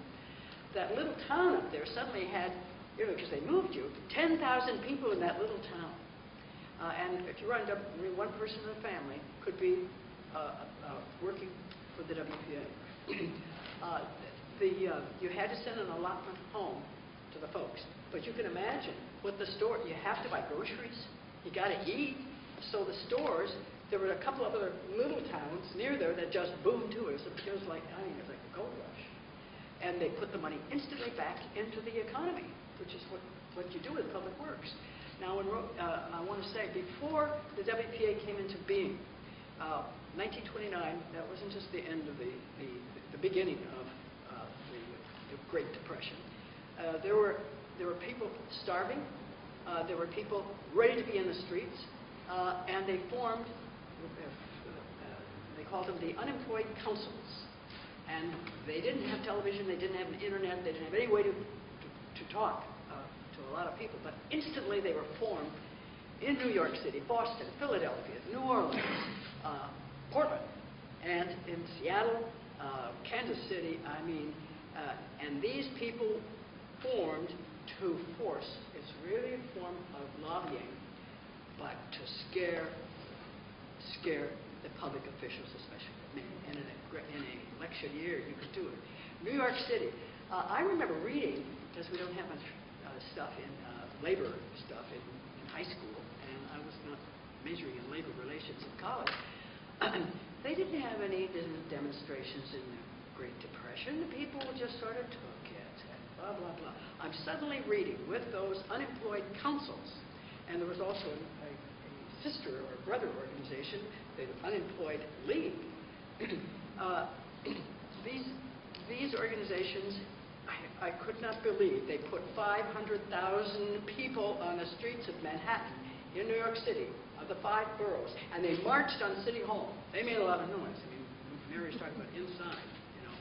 That little town up there suddenly had, because they moved you, 10,000 people in that little town. And if you run up, one person in the family could be working for the WPA. You had to send an allotment home to the folks. But you can imagine what the store, you have to buy groceries, you got to eat. So the stores, there were a couple of other little towns near there that just boomed to us. It was like, it was like a gold rush. And they put the money instantly back into the economy, which is what you do with public works. Now, I want to say, before the WPA came into being, 1929, that wasn't just the end of the beginning of the Great Depression. There were people starving. There were people ready to be in the streets, and they formed. They called them the unemployed councils, and they didn't have television. They didn't have an internet. They didn't have any way to talk to a lot of people. But instantly, they were formed in New York City, Boston, Philadelphia, New Orleans, Portland, and in Seattle, Kansas City. And these people formed to force, it's really a form of lobbying, but to scare the public officials especially. In an election year, you could do it. New York City, I remember reading, because we don't have much stuff in labor stuff in high school, and I was not majoring in labor relations in college, they didn't have any demonstrations in the Great Depression. The people just sort of took it and blah, blah, blah. I'm suddenly reading with those unemployed councils, and there was also a sister or brother organization, the Unemployed League. These organizations, I could not believe they put 500,000 people on the streets of Manhattan in New York City, of the 5 boroughs, and they marched on City Hall. They made a lot of noise. I mean, Mary's talking about inside, you know.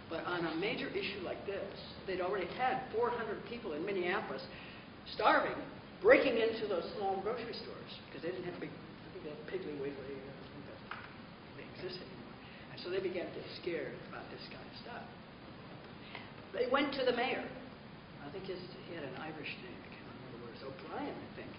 But on a major issue like this, they'd already had 400 people in Minneapolis starving, breaking into those small grocery stores, because they didn't have big, Piggly Wiggly, they exist anymore. And so they began to get scared about this kind of stuff. They went to the mayor. I think he had an Irish name. I can't remember what it was. O'Brien, I think.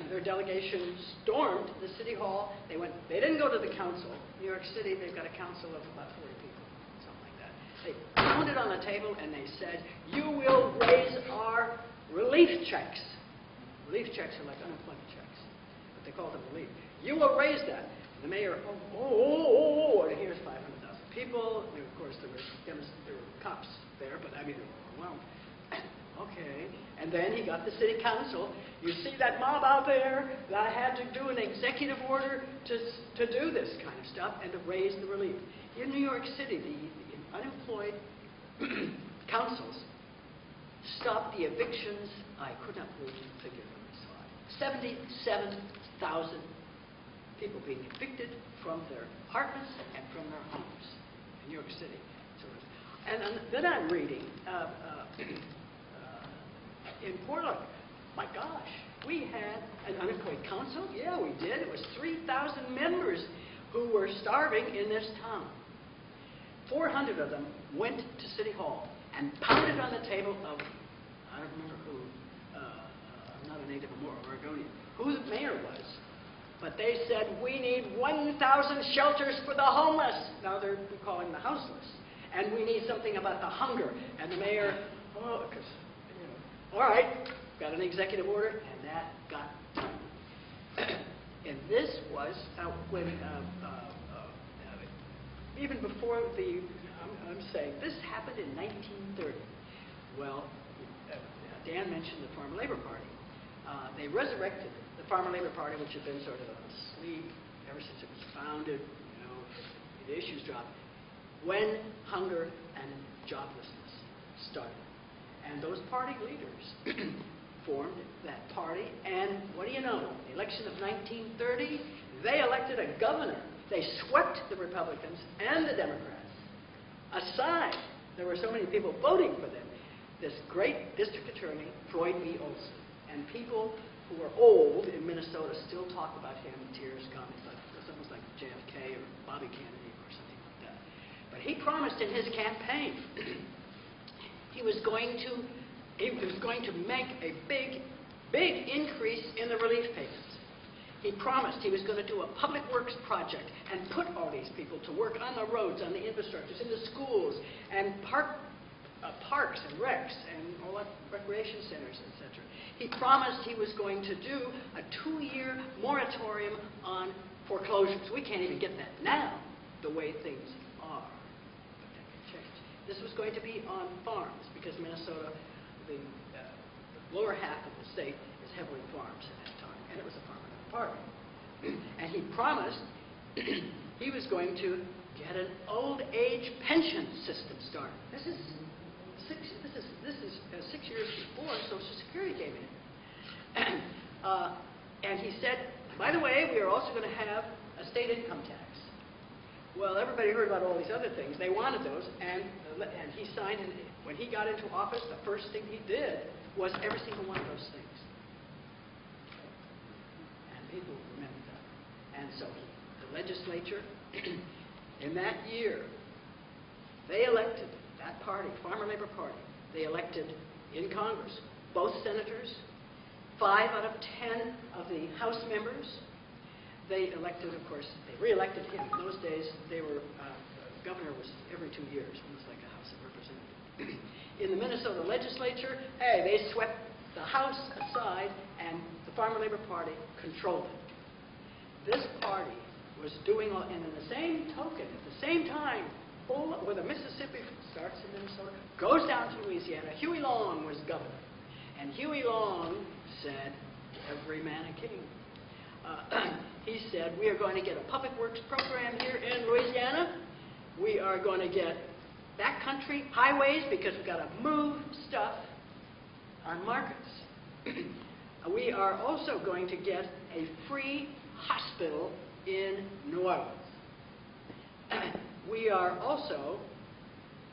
Their delegation stormed the city hall. They didn't go to the council. New York City, they've got a council of about 40 people, something like that. They pounded on the table and they said, "You will raise our relief checks." Relief checks are like unemployment checks, but they call them relief. "You will raise that." The mayor, and here's 500,000 people. And of course, there were cops there, but I mean, they were overwhelmed. Okay. And then he got the city council. "You see that mob out there? I had to do an executive order to do this kind of stuff and to raise the relief." In New York City, the unemployed councils stopped the evictions. I could not believe the figure when I saw it. 77,000 people being evicted from their apartments and from their homes in New York City. And then I'm reading in Portland, my gosh, we had an unemployed council. Yeah, we did. It was 3,000 members who were starving in this town. 400 of them went to City Hall and pounded on the table of, I don't remember who, I'm not a native Oregonian, who the mayor was. But they said, "We need 1,000 shelters for the homeless." Now they're calling the houseless. "And we need something about the hunger." And the mayor, all right, got an executive order, and that got done. And this was when, even before I'm saying, this happened in 1930. Well, Dan mentioned the Farmer Labor Party. They resurrected the Farmer Labor Party, which had been sort of asleep ever since it was founded, you know, the issues dropped, when hunger and joblessness started. And those party leaders formed that party, and what do you know? The election of 1930, they elected a governor. They swept the Republicans and the Democrats aside. There were so many people voting for them. This great district attorney, Floyd B. Olson. And people who are old in Minnesota still talk about him, tears come. It's almost like JFK or Bobby Kennedy or something like that. But he promised in his campaign he was going to make a big increase in the relief payments. He promised he was going to do a public works project and put all these people to work on the roads, on the infrastructures, in the schools, and parks and recs and all that, recreation centers, etc. He promised he was going to do a 2-year moratorium on foreclosures. We can't even get that now, the way things are. But that can change. This was going to be on farms, because Minnesota, the lower half of the state, is heavily farms at that time, and it was a farmer party. And he promised he was going to get an old age pension system started. This is 6 years before Social Security came in. And he said, "By the way, we are also going to have a state income tax." Well, everybody heard about all these other things. They wanted those, and he signed. And when he got into office, the first thing he did was every single one of those things. And people remember that. And so the legislature, in that year, they elected that party, Farmer Labor Party. They elected in Congress both senators, 5 out of 10 of the House members. They elected, of course, they re-elected him. In those days, the governor was every 2 years, almost like a House of Representatives. In the Minnesota legislature, hey, they swept the House aside, and the Farmer Labor Party controlled it. this party was doing, and in the same token, at the same time, where the Mississippi starts in Minnesota, goes down to Louisiana, Huey Long was governor. And Huey Long said, every man a king. He said, we are going to get a public works program here in Louisiana. We are going to get backcountry highways because we've got to move stuff on markets. We are also going to get a free hospital in New Orleans. We are also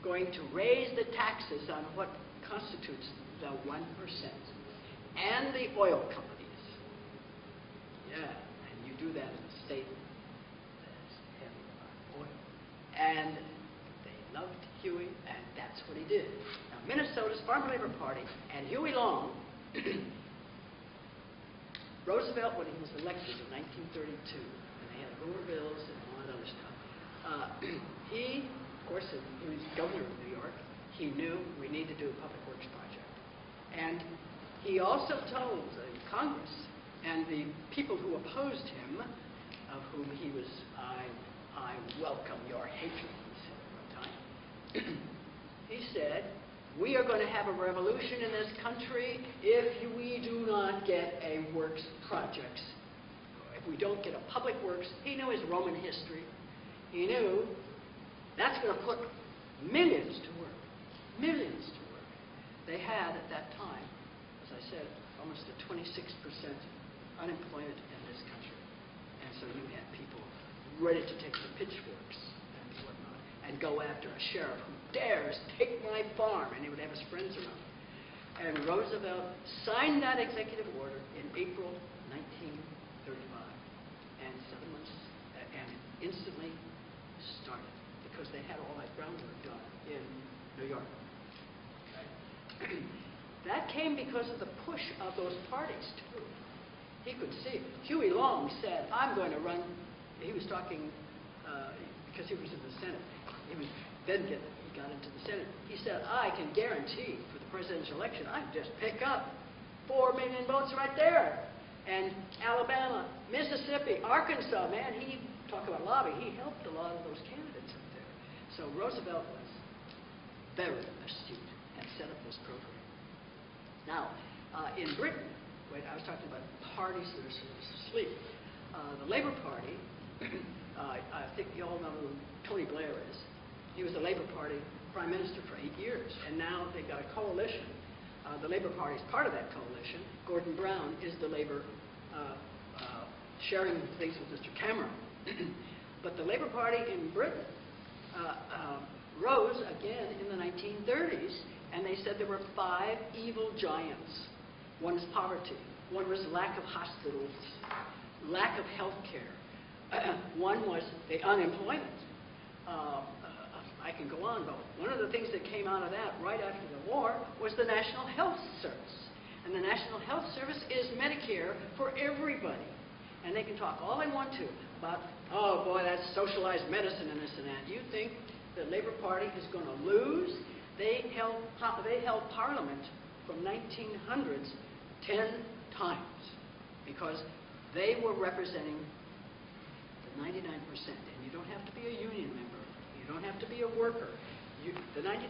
going to raise the taxes on what constitutes the 1% and the oil companies. Yeah, and you do that in a state that's heavy on oil. And they loved Huey, and that's what he did. Now, Minnesota's Farmer Labor Party and Huey Long, Roosevelt, when he was elected in 1932, and they had Hoover bills and all that other stuff, he, of course, he was governor of New York. He knew we need to do a public works project. And he also told the Congress and the people who opposed him, of whom he was, I welcome your hatred, he said at one time. He said, we are going to have a revolution in this country if we do not get a works projects. If we don't get a public works, he knew his Roman history. He knew that's going to put millions to work. Millions to work. They had at that time, as I said, almost a 26% unemployment in this country. And so you had people ready to take the pitchforks and whatnot and go after a sheriff who dares take my farm, and he would have his friends around. And Roosevelt signed that executive order in April 1935. And 7 months, and it instantly started because they had all that groundwork done in New York. Okay? That came because of the push of those parties, too. He could see it. Huey Long said, I'm going to run. He was talking, because he was in the Senate. He got into the Senate. He said, I can guarantee for the presidential election, I just pick up 4 million votes right there. And Alabama, Mississippi, Arkansas, man, he talked about lobbying. He helped a lot of those candidates up there. So Roosevelt was very astute and set up this program. Now, in Britain, I was talking about parties that are sort of asleep. The Labour Party, I think you all know who Tony Blair is. He was the Labour Party Prime Minister for 8 years, and now they've got a coalition. The Labour Party is part of that coalition. Gordon Brown is the Labour sharing things with Mr. Cameron. But the Labour Party in Britain rose again in the 1930s, and they said there were 5 evil giants. One is poverty. One was lack of hospitals, lack of health care. One was the unemployment. I can go on, but one of the things that came out of that right after the war was the National Health Service. And the National Health Service is Medicare for everybody. And they can talk all they want to about, oh boy, that's socialized medicine and this and that. You think the Labour Party is going to lose? They held Parliament from 1900s 10 times because they were representing the 99%. And you don't have to be a union member. You don't have to be a worker. The 99%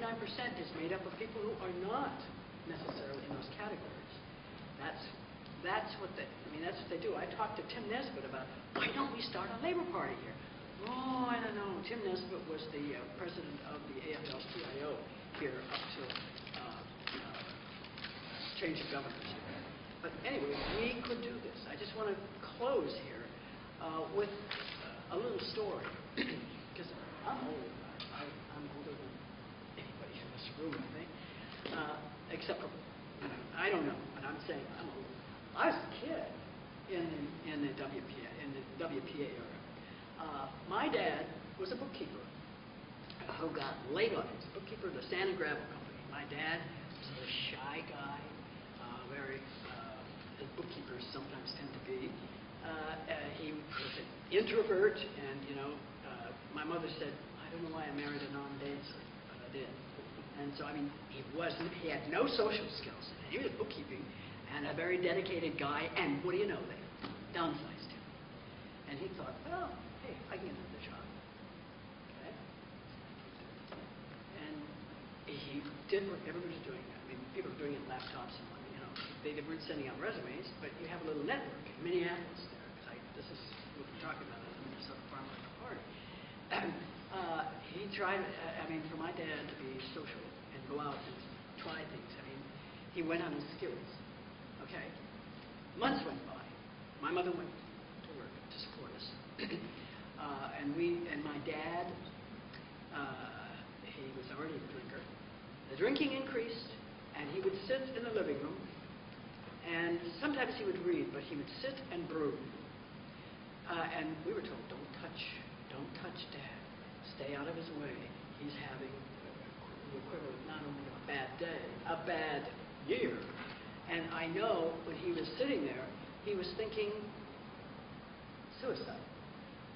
is made up of people who are not necessarily in those categories. That's what they do. I talked to Tim Nesbitt about, why don't we start a Labour Party here? Oh, I don't know. Tim Nesbitt was the president of the AFL-CIO here up till change of governors. But anyway, we could do this. I just want to close here with a little story. Because I'm old. I'm older than anybody in this room, I think. Except for, I don't know, but I'm saying I'm old. I was a kid in the WPA era. My dad was a bookkeeper who got laid off. He was a bookkeeper of the Sand and Gravel Company. My dad was a shy guy, as bookkeepers sometimes tend to be. He was an introvert, and my mother said, I don't know why I married a non-dancer, but I did. And so, he had no social skills. He was bookkeeping and a very dedicated guy, and what do you know, they downsized him. And I can get another job. Okay? And he did what everybody's doing. I mean, people are doing it on laptops and, you know, they weren't sending out resumes, but you have a little network in Minneapolis there, because this is what we're talking about at the Minnesota Farm Labor Party. He tried, I mean, for my dad to be social and go out and try things, I mean, he went on his skills, okay? Months went by. My mother went to work to support us. And my dad, he was already a drinker. The drinking increased, and he would sit in the living room, and sometimes he would read, but he would sit and brew. And we were told, don't touch Dad. Stay out of his way. He's having the equivalent not only of a bad day, a bad year. And I know when he was sitting there, he was thinking suicide.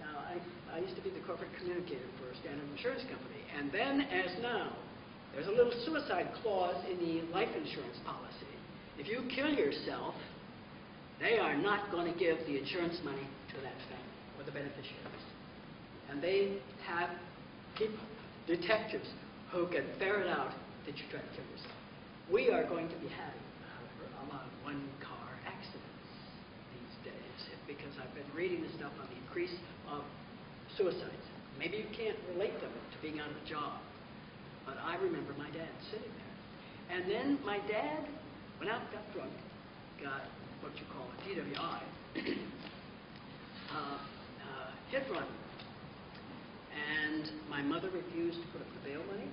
Now, I used to be the corporate communicator for a Standard Insurance Company, and then, as now, there's a little suicide clause in the life insurance policy. If you kill yourself, they are not going to give the insurance money to that family or the beneficiaries. And they have people, detectives, who can ferret out that you try to kill yourself. We are going to be having, however, a lot of one-car accidents these days, because I've been reading the stuff on the increase of suicides. Maybe you can't relate them to being out of a job, but I remember my dad sitting there. And then my dad went out, got drunk, got what you call a DWI, hit run. And my mother refused to put up the bail money,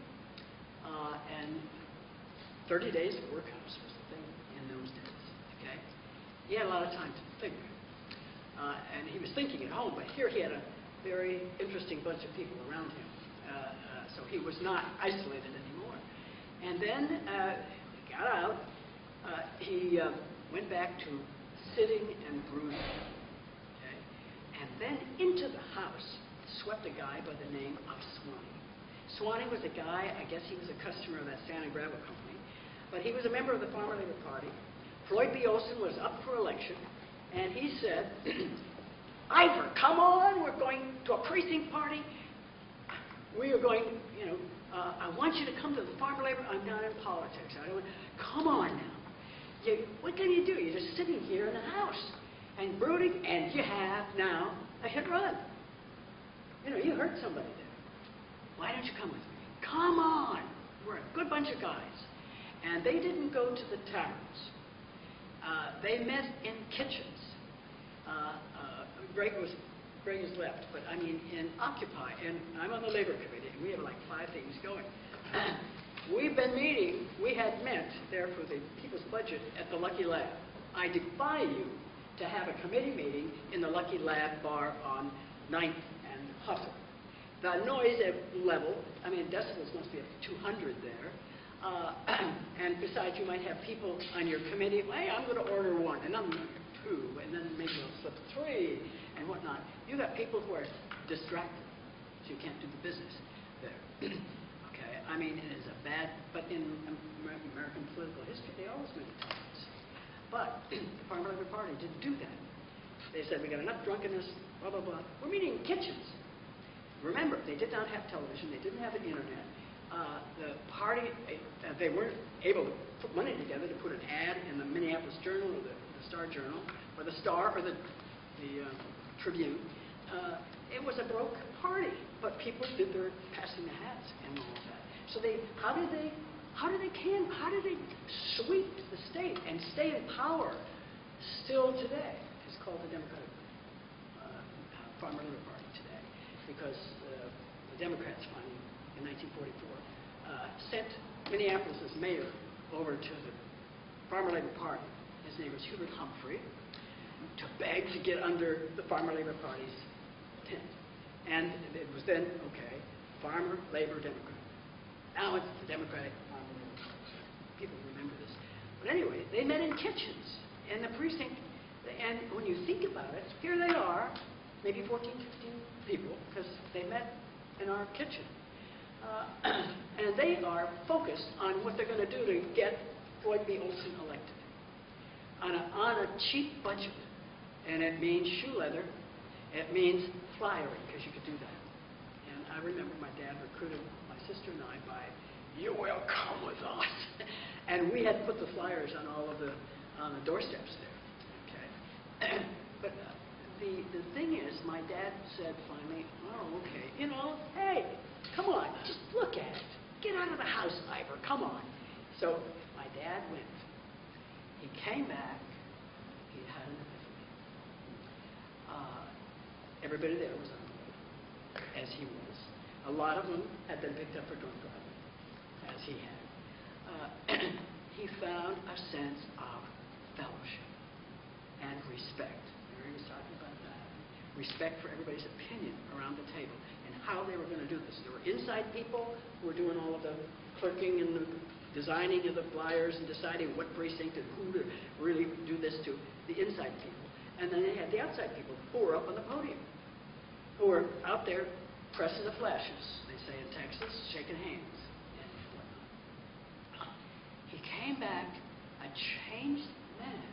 and 30 days at the workhouse was the thing in those days, okay? He had a lot of time to think, and he was thinking at home, but here he had a very interesting bunch of people around him, so he was not isolated anymore. And then he got out, he went back to sitting and brooding, okay? And then into the house swept a guy by the name of Swanee. Swanee was a guy, I guess he was a customer of that Sand and Gravel Company, but he was a member of the Farmer Labor Party. Floyd B. Olson was up for election, and he said, Ivor, come on, we're going to a precinct party. We are going, you know, I want you to come to the Farmer Labor. I'm not in politics. I don't. Come on now. What can you do? You're just sitting here in the house and brooding, and you have now a hit run. You know, you hurt somebody there. Why don't you come with me? Come on. We're a good bunch of guys. And they didn't go to the taverns. They met in kitchens. Greg has left, but I mean in Occupy, and I'm on the Labor Committee, and we have like 5 things going. We've been meeting, we had met there for the People's Budget at the Lucky Lab. I defy you to have a committee meeting in the Lucky Lab bar on 9th and Hustle. The noise level, I mean, decibels must be up to 200 there. And besides, you might have people on your committee, hey, I'm going to order 1, and I'm going to 2, and then maybe I'll slip 3, and whatnot. You got people who are distracted, so you can't do the business there. Okay, I mean, it is a bad, but in American political history, they always make it tough. But the Farmer Labor Party didn't do that. They said, we got enough drunkenness, blah, blah, blah. We're meeting in kitchens. Remember, they did not have television, they didn't have the internet. The party, they weren't able to put money together to put an ad in the Minneapolis Journal or the Star Journal or the Star or the Tribune. It was a broke party, but people did their passing the hats and all of that. So how did they sweep the state and stay in power still today? It's called the Democratic Farmer Labor Party today, because the Democrats finally, in 1944, sent Minneapolis' mayor over to the Farmer Labor Party. His name was Hubert Humphrey, to beg to get under the Farmer Labor Party's tent. And it was then, okay, Farmer, Labor, Democrat. Now it's the Democratic Farmer Labor Party. People remember this. But anyway, they met in kitchens in the precinct. And when you think about it, here they are, maybe 14, 15 people, because they met in our kitchen. And they are focused on what they're going to do to get Floyd B. Olson elected on a cheap budget. And it means shoe leather It means flyering, because you could do that. And I remember my dad recruited my sister and I by, "You will come with us." And we had put the flyers on all of the doorsteps there. Okay. But the thing is, my dad said finally, "Oh, okay, hey, come on, just look at it. Get out of the house, Ivor, come on." So my dad went. He came back. He had an epiphany. Everybody there was on the way, as he was. A lot of them had been picked up for drunk driving, as he had. He found a sense of fellowship and respect. Mary was talking about that. Respect for everybody's opinion around the table and how they were going to do this. There were inside people who were doing all of the clerking and the designing of the flyers and deciding what precinct and who to really do this to, the inside people. And then they had the outside people who were up on the podium, who were out there pressing the flashes, they say in Texas, shaking hands and whatnot. He came back a changed man.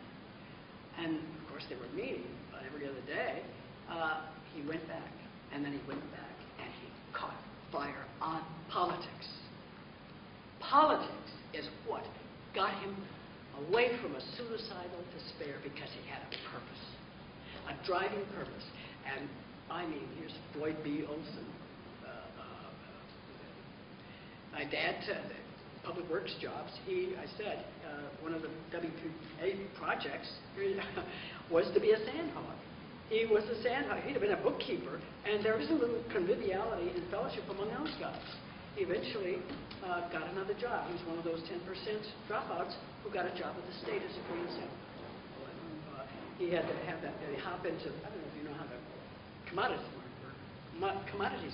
And, of course, they were meeting every other day. He went back, and then he went back, and he caught fire on politics. Politics is what got him away from a suicidal despair because he had a purpose, a driving purpose. And, I mean, here's Floyd B. Olson. My dad said public works jobs. I said, one of the WPA projects was to be a sand hog. He was a sand hog. He'd have been a bookkeeper, and there was a little conviviality and fellowship among those guys. He eventually got another job. He was one of those 10% dropouts who got a job at the state as a grain sample. He had to have that, hop into, I don't know if you know how the commodities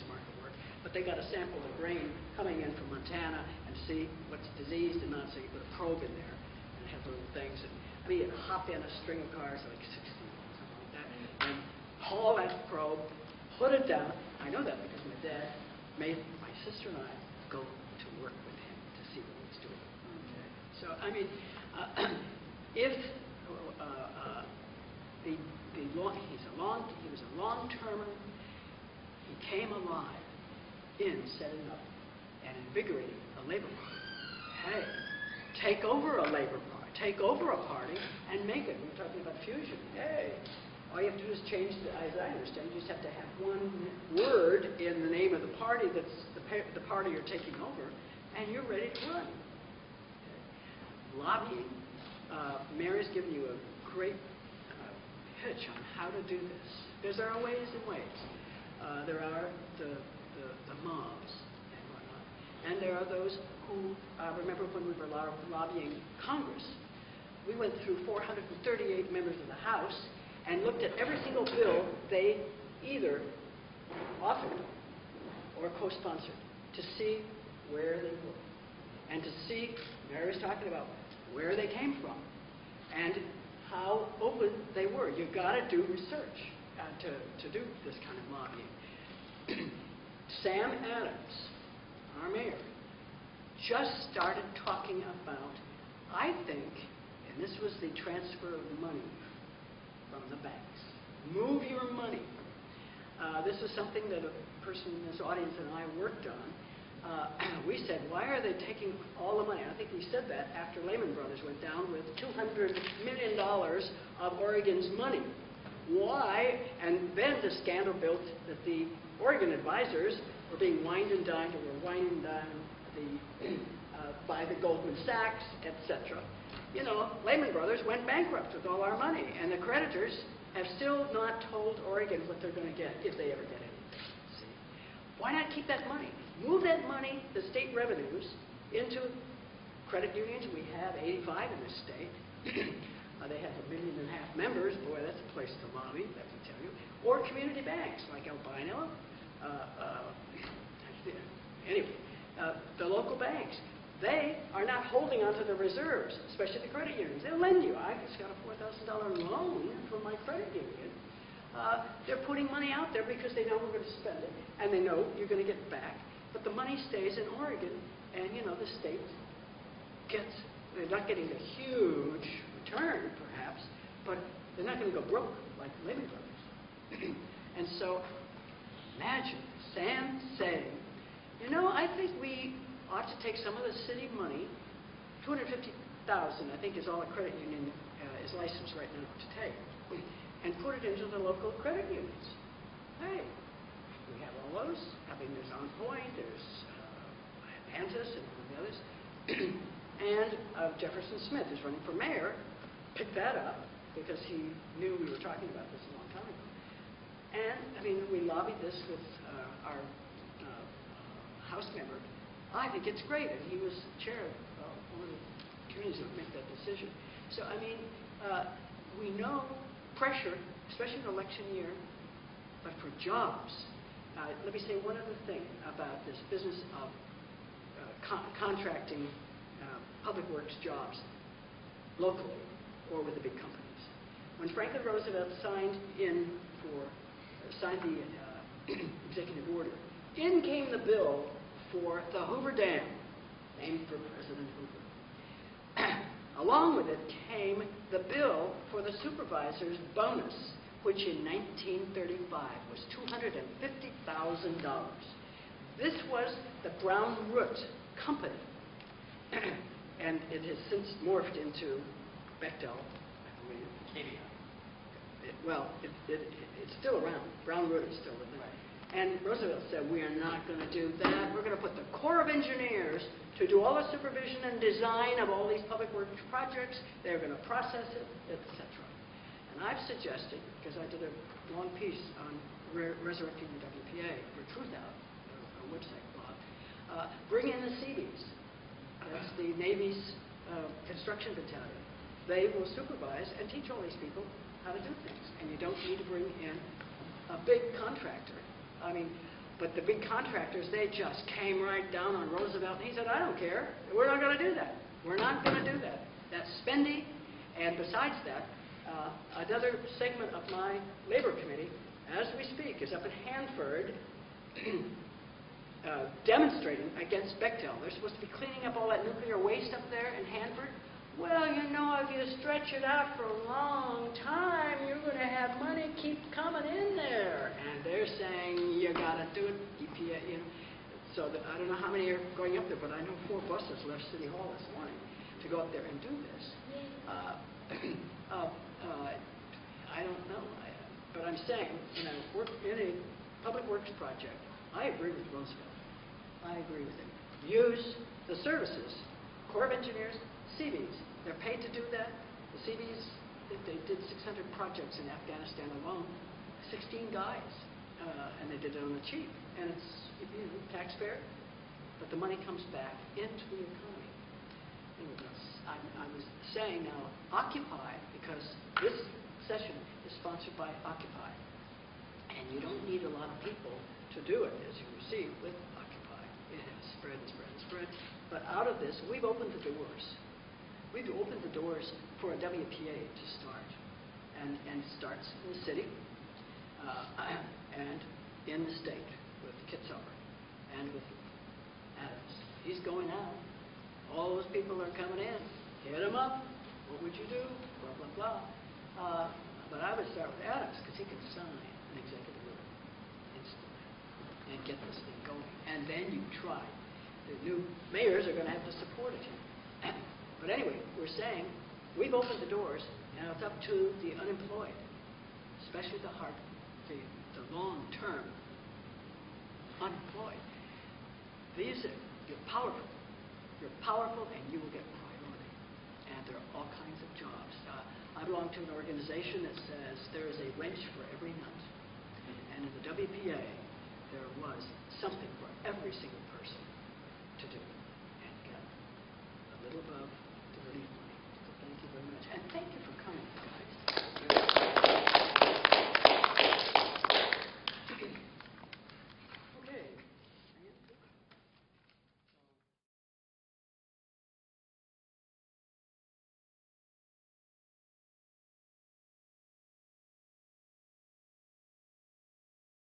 market worked, but they got a sample of grain coming in from Montana and see what's diseased and not, so you put a probe in there and it had little things. And I mean, you'd hop in a string of cars, like 60, something like that, and haul that probe, put it down. I know that because my dad made my sister and I go to work with him to see what he's doing. Okay. So, I mean, if he was a long-termer, he came alive in setting up and invigorating a labor party. Hey, take over a labor party, take over a party and make it. We're talking about fusion. Hey, all you have to do is change, as I understand, you just have to have one word in the name of the party that's the party you're taking over, and you're ready to run. Okay. Lobbying. Mary's given you a great pitch on how to do this. There are ways and ways. There are the mobs and whatnot. And there are those who, remember when we were lobbying Congress, we went through 438 members of the House and looked at every single bill they either authored or co-sponsored to see where they were. And to see, Mary was talking about where they came from and how open they were. You've got to do research to do this kind of lobbying. Sam Adams, our mayor, just started talking about, I think, and this was the transfer of money from the banks. Move your money. This is something that a person in this audience and I worked on. We said, why are they taking all the money? I think we said that after Lehman Brothers went down with $200 million of Oregon's money. Why? And then the scandal built that the Oregon advisors were being wined and dined, or were wined and dined by the Goldman Sachs, etc. You know, Lehman Brothers went bankrupt with all our money, and the creditors have still not told Oregon what they're going to get, if they ever get anything. See? Why not keep that money? Move that money, the state revenues, into credit unions. We have 85 in this state. They have 1.5 million members. Boy, that's a place to lobby, let me tell you. Or community banks like Albino. Anyway, the local banks. They are not holding onto the reserves, especially the credit unions. They'll lend you. I just got a $4,000 loan from my credit union. They're putting money out there because they know we're going to spend it, and they know you're going to get it back. But the money stays in Oregon, and, you know, the state gets, they're not getting a huge return, perhaps, but they're not going to go broke like Lehman Brothers. And so imagine Sam saying, you know, I think we ought to take some of the city money, $250,000, I think is all a credit union is licensed right now to take, and put it into the local credit unions. Hey, we have all those. I mean, there's On Point, there's Antis, and all the others. And Jefferson Smith, who's running for mayor, picked that up because he knew we were talking about this a long time ago. And, I mean, we lobbied this with our House member. I think it's great, and he was chair of one of the committees that would make that decision. So, I mean, we know pressure, especially in election year, but for jobs. Let me say one other thing about this business of contracting public works jobs locally or with the big companies. When Franklin Roosevelt signed the executive order, in came the bill for the Hoover Dam, named for President Hoover. Along with it came the bill for the supervisor's bonus, which in 1935 was $250,000. This was the Brown Root Company, and it has since morphed into Bechtel, I believe. It's still around. Brown Root is still in there. And Roosevelt said, we are not going to do that. We're going to put the Corps of Engineers to do all the supervision and design of all these public works projects. They're going to process it, etc. And I've suggested, because I did a long piece on resurrecting the WPA for Truth Out, a website blog, bring in the Seabees. That's the Navy's construction battalion. They will supervise and teach all these people how to do things. And you don't need to bring in a big contractor. I mean, but the big contractors, they just came right down on Roosevelt, and he said, I don't care. We're not going to do that. We're not going to do that. That's spending. And besides that, another segment of my labor committee, as we speak, is up in Hanford demonstrating against Bechtel. They're supposed to be cleaning up all that nuclear waste up there in Hanford. Well, you know, if you stretch it out for a long time, you're going to have money keep coming in there. And they're saying, you got to do it, EPA, you know. So I don't know how many are going up there, but I know 4 buses left City Hall this morning to go up there and do this. I don't know. But I'm saying, in a public works project, I agree with Roosevelt. I agree with him. Use the services, Corps of Engineers, Seabees. They're paid to do that. The Seabees, they did 600 projects in Afghanistan alone, 16 guys, and they did it on the cheap. And it's taxpayer, but the money comes back into the economy. Anyway, I was saying now, Occupy, because this session is sponsored by Occupy, and you don't need a lot of people to do it, as you see with Occupy. It has spread and spread and spread. But out of this, we've opened the doors. We've opened the doors for a WPA to start, and it starts in the city and in the state with Kitzhaber and with Adams. He's going out. All those people are coming in. Hit him up. What would you do? Blah, blah, blah. But I would start with Adams because he can sign an executive order instantly and get this thing going. And then you try. The new mayors are going to have to support it. But anyway, we're saying we've opened the doors. Now it's up to the unemployed, especially the long-term unemployed. You're powerful. You're powerful, and you will get priority. And there are all kinds of jobs. I belong to an organization that says there is a wrench for every nut. And in the WPA, there was something for every single person to do.